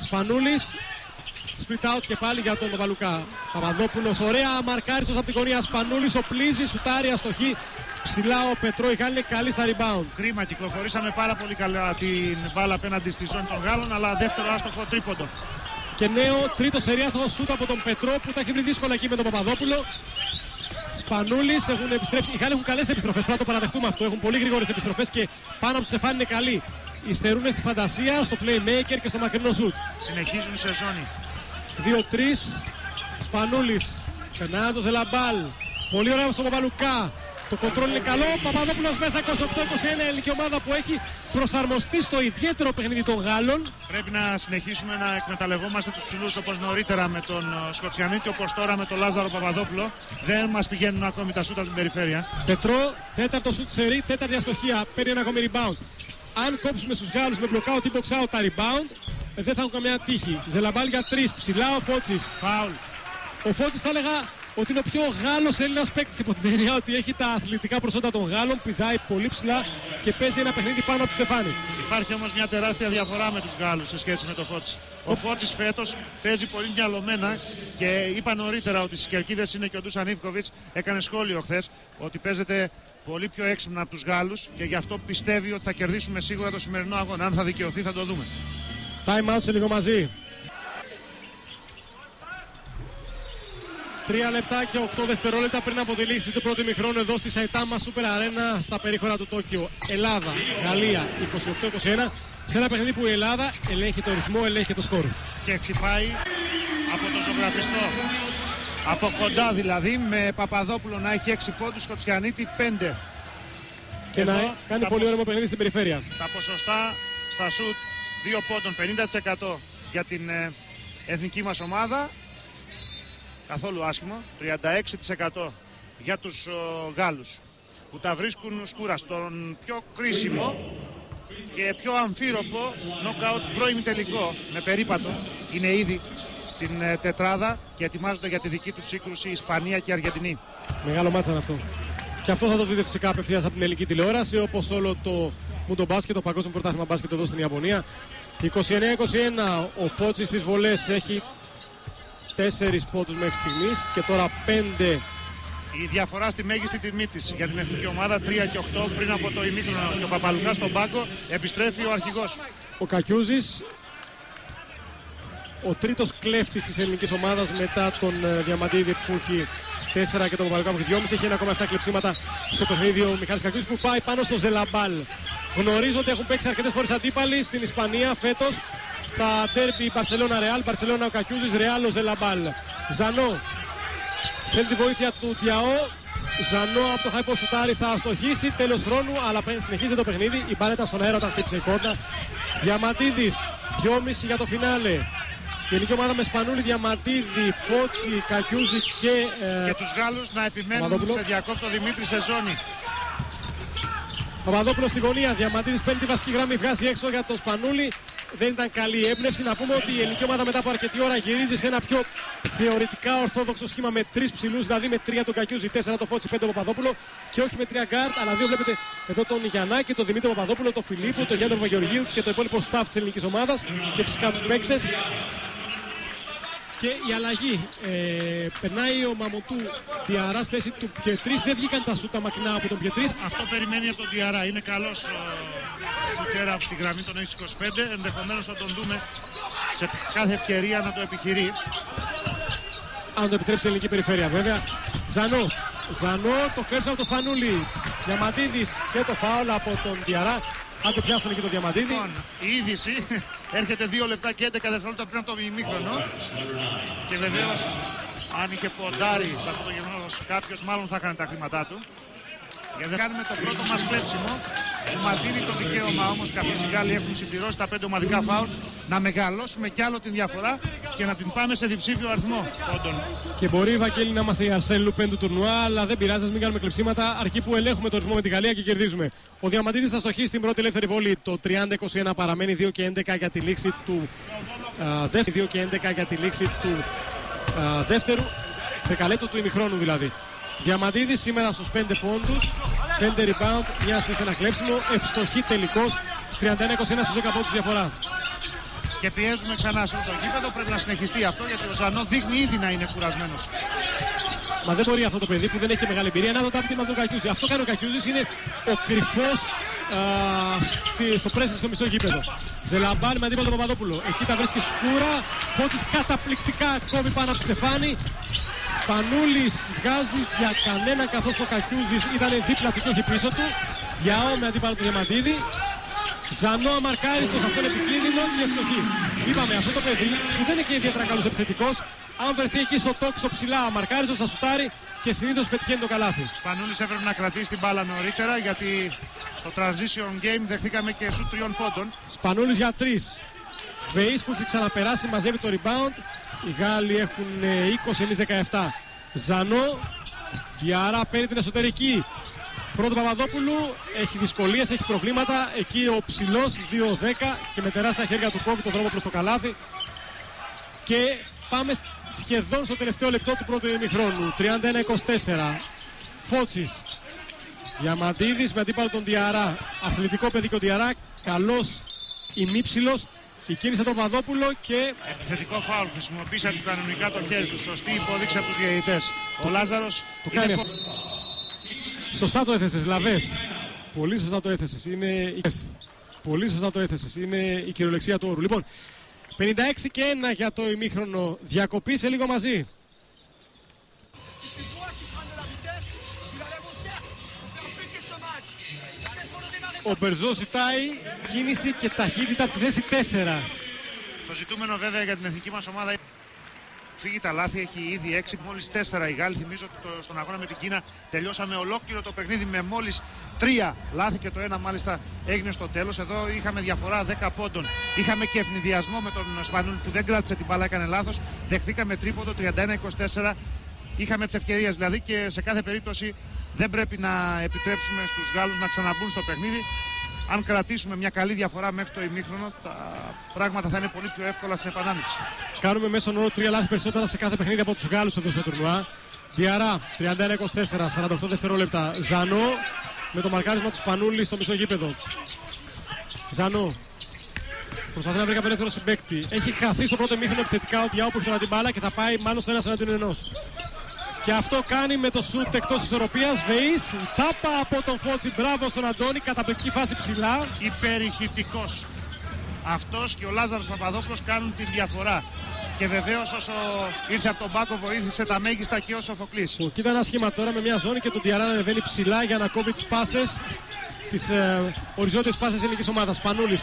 Σπανούλης, split out και πάλι για τον Παπαλουκά. Παπαδόπουλος, ωραία μαρκάριστος από την γωνία. Σπανούλης, ο Πλίζη, σουτάρει αστοχή. Ψηλά ο Πετρό, η Γάλλη είναι καλή στα rebound. Κρίμα, κυκλοφορήσαμε πάρα πολύ καλά την μπάλα απέναντι στη ζώνη των Γάλλων, αλλά δεύτερο άστοχο τρίποντο. Και νέο τρίτο σεριάστοχο σούτ από τον Πετρό που τα έχει βρει δύσκολα εκεί με τον Παπαδόπουλο. Σπανούλης, έχουν επιστρέψει. Οι Γάλλοι έχουν καλές επιστροφές, πρέπει να το παραδεχτούμε αυτό. Έχουν πολύ γρήγορες επιστροφές και πάνω από τους Στεφάνι είναι καλοί. Υστερούν στη φαντασία, στο playmaker και στο μακρινό σούτ. Συνεχίζουν σε ζώνη. 2-3. Σπανούλης, περνάει το Ζελαμπάλ. Πολύ ωραία στον Παπαλουκά. Το κοντρόλ είναι καλό. Παπαδόπουλος μέσα 28-21. Ελληνική ομάδα που έχει προσαρμοστεί στο ιδιαίτερο παιχνίδι των Γάλλων. Πρέπει να συνεχίσουμε να εκμεταλλευόμαστε τους ψηλούς όπως νωρίτερα με τον Σκοτσιανίτη, όπως τώρα με τον Λάζαρο Παπαδόπουλο. Δεν μας πηγαίνουν ακόμη τα σούτα στην περιφέρεια. Πετρό, τέταρτο σούτ σερί, τέταρτη αστοχία. Παίρνει ένα ακόμη rebound. Αν κόψουμε στους Γάλλους με blockout ή box out τα rebound, δεν θα έχουν καμιά τύχη. Ζελαμπάλ για 3, ψηλά ο Φώτσης. Φάουλ. Ο Φώτσης θα έλεγα ότι είναι ο πιο Γάλλος Έλληνας παίκτης υπό την έννοια ότι έχει τα αθλητικά προσόντα των Γάλλων, πηδάει πολύ ψηλά και παίζει ένα παιχνίδι πάνω από τη Στεφάνη. Υπάρχει όμως μια τεράστια διαφορά με τους Γάλλους σε σχέση με τον Φώτση. Ο Φώτσης φέτος παίζει πολύ μυαλωμένα και είπα νωρίτερα ότι στις κερκίδες είναι και ο Ντούσαν Ιβκοβιτς. Έκανε σχόλιο χθες ότι παίζεται πολύ πιο έξυπνα από τους Γάλλους και γι' αυτό πιστεύει ότι θα κερδίσουμε σίγουρα το σημερινό αγώνα. Αν θα δικαιωθεί θα το δούμε. Time out σε λίγο μαζί. 3 λεπτά και 8 δευτερόλεπτα πριν από τη λήξη του πρώτου ημιχρόνου εδώ στη Σαϊτάμα Super Arena στα περίχωρα του Τόκιο. Ελλάδα, Γαλλία 28-21. Σε ένα παιχνίδι που η Ελλάδα ελέγχει το ρυθμό, ελέγχει το σκορ. Και ξυπάει από το ζωγραφιστό. Από κοντά δηλαδή, με Παπαδόπουλο να έχει 6 πόντους, Σκοτσιανίτη 5. Και εδώ, να κάνει πολύ ωραίο παιχνίδι στην περιφέρεια. Τα ποσοστά στα σουτ 2 πόντων, 50% για την εθνική μας ομάδα. Καθόλου άσχημο, 36% για τους Γάλλους που τα βρίσκουν σκούρα στον πιο κρίσιμο και πιο αμφίροπο νοκάουτ πρώην τελικό με περίπατο. Είναι ήδη στην τετράδα και ετοιμάζονται για τη δική τους σύγκρουση Ισπανία και Αργεντινή. Μεγάλο μάτσα είναι αυτό. Και αυτό θα το δείτε φυσικά απευθείας από την ελληνική τηλεόραση, όπως όλο το Μουντο Μπάσκετ, το παγκόσμιο πρωτάθλημα μπάσκετ εδώ στην Ιαπωνία. 29-21, ο Φώτσης στις βολές έχει 4 πόντους μέχρι στιγμής και τώρα 5. Η διαφορά στη μέγιστη τιμή της για την εθνική ομάδα 3 και 8 πριν από το ημίχρονο και ο Παπαλουκάς στον πάγκο επιστρέφει ο αρχηγός. Ο Κακιούζης, ο τρίτος κλέφτης της ελληνικής ομάδας μετά τον Διαμαντίδη που έχει 4 και τον Παπαλουκά που έχει 2,5. Έχει 1,7 κλεψίματα στο παιχνίδι ο Μιχάλης Κακιούζης που πάει πάνω στο Ζελαμπάλ. Γνωρίζονται, έχουν παίξει αρκετές φορές αντίπαλοι στην Ισπανία φέτος. Στα τέρπι Μπαρσελόνα Ρεάλ, Μπαρσελόνα ο Κακιούζης, Ρεάλ ο Ζελαμπάλ. Ζανό, θέλει τη βοήθεια του Διαό. Ζανό από το χάιπο σουτάρι θα αστοχίσει, τέλος χρόνου, αλλά συνεχίζει το παιχνίδι. Η μπάλα ήταν στον αέρα όταν χτύπησε η κόρτα. Διαμαντίδης, 2,5 για το φινάλε. Η ελληνική ομάδα με Σπανούλη, Διαμαντίδη, Φώτσι, Κακιούζη και τους Γάλλους να επιμένουν σε διακόπτω Δημήτρη σε ζώνη. Παπαδόπουλος στη γωνία, Διαμαντίδης παίρνει τη βασική γραμμή, βγάζει έξω για τον Σπανούλη. Δεν ήταν καλή η έμπνευση. Να πούμε ότι η ελληνική ομάδα μετά από αρκετή ώρα γυρίζει σε ένα πιο θεωρητικά ορθόδοξο σχήμα με 3 ψηλούς, δηλαδή με 3 τον Κακιούζη, 4 τον Φώτσι, 5 τον Παπαδόπουλο και όχι με 3 γκάρτ, αλλά 2 βλέπετε εδώ τον Γιαννάκη, τον Δημήτρη Παπαδόπουλο, τον Φιλίππο, τον Γιάννη Βαγγεωργίου και το υπόλοιπο staff της ελληνικής ομάδας και φυσικά τους παίκτες. και η αλλαγή. Περνάει ο Μαμοντού Διαρά στη θέση του Πιετρίς. Δεν βγήκαν τα σούτα μακρινά από τον Πιετρίς. Αυτό περιμένει από τον Διαρά. Είναι καλός σουτέρα από τη γραμμή των 6-25. Ενδεχομένως θα τον δούμε σε κάθε ευκαιρία να το επιχειρεί. Αν το επιτρέψει η ελληνική περιφέρεια βέβαια. Ζανό το κλέψε από το Σπανούλη. Διαμαντίδης και το φάουλ από τον Διαρά. Αν το πιάσουν εκεί το Διαμαντίδη. Η είδηση έρχεται 2 λεπτά και 11 δευτερόλεπτα πριν από το ημίχρονο. Και βεβαίως αν είχε ποντάρει σε αυτό το γεγονός κάποιος, μάλλον θα έκανε τα χρήματά του. Γιατί κάνουμε το πρώτο μας κλέψιμο που μας δίνει το δικαίωμα όμως, καθώς οι Γάλλοι έχουν συμπληρώσει τα 5 ομαδικά φάουλ, να μεγαλώσουμε κι άλλο την διαφορά και να την πάμε σε διψήφιο αριθμό πόντων. Και μπορεί, Βαγγέλη, να είμαστε η Αρσέν Λουπέν του τουρνουά, αλλά δεν πειράζει, μην κάνουμε κλεψίματα, αρκεί που ελέγχουμε το ρυθμό με τη Γαλλία και κερδίζουμε. Ο Διαμαντίδης θα στοχίσει στην πρώτη ελεύθερη βολή. Το 30-21 παραμένει, 2 και 11 για τη λήξη του δεύτερου. 2 και 11 για τη λήξη του δεύτερου δεκαλέπτου του ημιχρόνου δηλαδή. Διαμαντίδης σήμερα στους 5 πόντους, 5 rebound, μια assist, ένα κλέψιμο, ευστοχή τελικός, 31-21 στους 10 πόντους διαφορά. Και πιέζουμε ξανά σε το γήπεδο, πρέπει να συνεχιστεί αυτό γιατί ο Ζανό δείχνει ήδη να είναι κουρασμένος. Μα δεν μπορεί αυτό το παιδί που δεν έχει και μεγάλη εμπειρία να το τάπτει με τον Κακιούζη. Αυτό κάνει ο Κακιούζης, είναι ο κρυφός στο πρέσβη στο μισό γήπεδο. Ζελαμπάνη με αντίπαλο τον Παπαδόπουλο. Εκεί τα βρίσκει σκούρα, Φώτσης καταπληκτικά ακόμη πάνω από το στεφάνι. Σπανούλης βγάζει για κανένα καθώς ο Κακιούζης ήταν δίπλα του και όχι πίσω του. Διαό με αντίπαλο του Διαμαντίδη. Ζανό αμαρκάριστος, αυτό είναι επικίνδυνο και ευστοχή. Είπαμε αυτό το παιδί που δεν είναι και ιδιαίτερα καλός επιθετικός. Αν βρεθεί εκεί στο τόξο ψηλά αμαρκάριστος θα σουτάρει και συνήθως πετυχαίνει το καλάθι. Σπανούλης έπρεπε να κρατήσει την μπάλα νωρίτερα γιατί στο transition game δεχθήκαμε και σουτ 3 πόντων. Σπανούλης για 3. Βεής που έχει ξαναπεράσει μαζεύει το rebound. Οι Γάλλοι έχουν 20, εμείς 17. Ζανό, Διάρα παίρνει την εσωτερική. Πρώτο Παπαδόπουλου, έχει δυσκολίες, έχει προβλήματα. Εκεί ο ψηλός 2-10 και με τεράστια χέρια του κόβει το δρόμο προς το καλάθι. Και πάμε σχεδόν στο τελευταίο λεπτό του πρώτου ημιχρόνου. 31-24. Φώτσης. Διαμαντίδης με αντίπαλο τον Διαρά. Αθλητικό παιδί και ο Διαρά. Καλός ημίψιλος. Η κίνηση από τον Παπαδόπουλο και επιθετικό φάουλ. Χρησιμοποίησε κανονικά το χέρι του. Σωστή υπόδειξη από τους διαιτητές. Ο Λάζαρος το κάνει αυτό. Σωστά το έθεσες, Λαβές. Πολύ σωστά το έθεσες. Πολύ σωστά το έθεσες. Είναι η κυριολεξία του όρου. Λοιπόν, 56 και 1 για το ημίχρονο. Διακοπή σε λίγο μαζί. Ο Μπερζό ζητάει κίνηση και ταχύτητα από τη θέση 4. Το ζητούμενο βέβαια για την εθνική μας ομάδα φύγει τα λάθη, έχει ήδη 6, μόλις 4 οι Γάλλοι. Θυμίζω ότι στον αγώνα με την Κίνα τελειώσαμε ολόκληρο το παιχνίδι με μόλις 3 λάθη και το ένα μάλιστα έγινε στο τέλος. Εδώ είχαμε διαφορά 10 πόντων. Είχαμε και ευνηδιασμό με τον Σπανούλη που δεν κράτησε την μπάλα, έκανε λάθος. Δεχτήκαμε τρίποντο 31-24. Είχαμε τις ευκαιρίες δηλαδή και σε κάθε περίπτωση δεν πρέπει να επιτρέψουμε στους Γάλλους να ξαναμπούν στο παιχνίδι. Αν κρατήσουμε μια καλή διαφορά μέχρι το ημίχρονο, τα πράγματα θα είναι πολύ πιο εύκολα στην επανάληψη. Κάνουμε μέσον όρο 3 λάθη περισσότερα σε κάθε παιχνίδι από τους Γάλλους εδώ στο τουρνουά. Διαρά 31-24, 48 δευτερόλεπτα. Ζανό με το μαρκάρισμα του Σπανούλη στο μισό γήπεδο. Ζανό προσπαθεί να βρει κάποιο ελεύθερο συμπαίκτη. Έχει χαθεί στο πρώτο ημίχρονο επιθετικά ο Διάου που ήθελε την μπάλα και θα πάει μάλλον στο 1-1. Και αυτό κάνει με το σουτ εκτός ισορροπίας. Βεής, τάπα από τον Φώτσι, μπράβο στον Αντώνη, καταπληκτική φάση ψηλά. Υπερηχητικός. Αυτός και ο Λάζαρος Παπαδόπουλος κάνουν την διαφορά. Και βεβαίως όσο ήρθε από τον Πάκο βοήθησε τα μέγιστα και ο Σοφοκλής. Κοίτα ένα σχήμα τώρα με μια ζώνη και τον Διαρά να ανεβαίνει ψηλά για να κόβει τις πάσες, τις οριζόντιες πάσες ελληνικής ομάδας. Σπανούλης,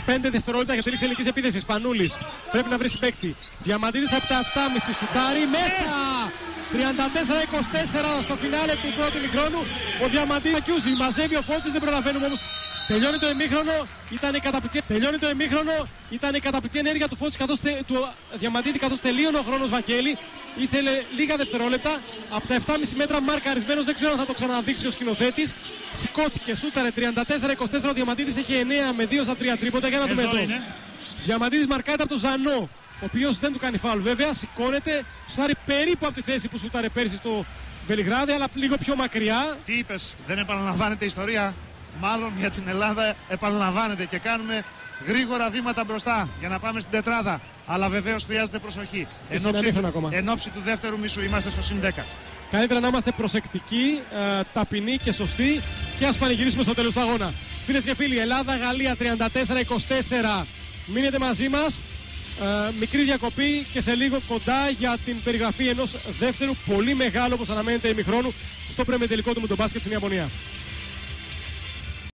5 δευτερόλεπτα για τη λήξη ελληνικής επίθεσης. Σπανούλης, πρέπει να βρει συμπαίκτη. Διαμαντίδης από τα 7,5 σουτάρι μέσα. 34-24 στο φινάλε του πρώτου ημιχρόνου. Ο Διαμαντίδης Ακιούζη μαζεύει ο Φώτσης, δεν προλαβαίνουμε όμως. Τελειώνει το ημίχρονο, ήταν η καταπληκτική ενέργεια του Φώτση του Διαμαντίδη καθώς τελείωνε ο χρόνος Βαγγέλη. Ήθελε λίγα δευτερόλεπτα, από τα 7,5 μέτρα μαρκαρισμένος, δεν ξέρω αν θα το ξαναδείξει ο σκηνοθέτης. Σηκώθηκε, σούταρε 34-24, ο Διαμαντίδης έχει 9 με 2 στα 3 τρίποτα, για να δούμε εδώ. Διαμαντίδης μαρκάρεται από τον Ζανό, ο οποίος δεν του κάνει φάουλ βέβαια, σηκώνεται, σουτάρει περίπου από τη θέση που σούταρε πέρσι στο Βελιγράδι, αλλά λίγο πιο μακριά. Τι είπες, δεν επαναλαμβάνεται η ιστορία? Μάλλον για την Ελλάδα επαναλαμβάνεται και κάνουμε γρήγορα βήματα μπροστά για να πάμε στην τετράδα. Αλλά βεβαίως χρειάζεται προσοχή. Εν ώψη του δεύτερου μισού είμαστε στο συν 10. Καλύτερα να είμαστε προσεκτικοί, ταπεινοί και σωστοί και ας πανηγυρίσουμε στο τέλος του αγώνα. Φίλες και φίλοι, Ελλάδα-Γαλλία 34-24. Μείνετε μαζί μας. Μικρή διακοπή και σε λίγο κοντά για την περιγραφή ενός δεύτερου πολύ μεγάλου, όπως αναμένεται, ημιχρόνου στο πρεμετελικό του με τον μπάσκετ στην Ιαπωνία.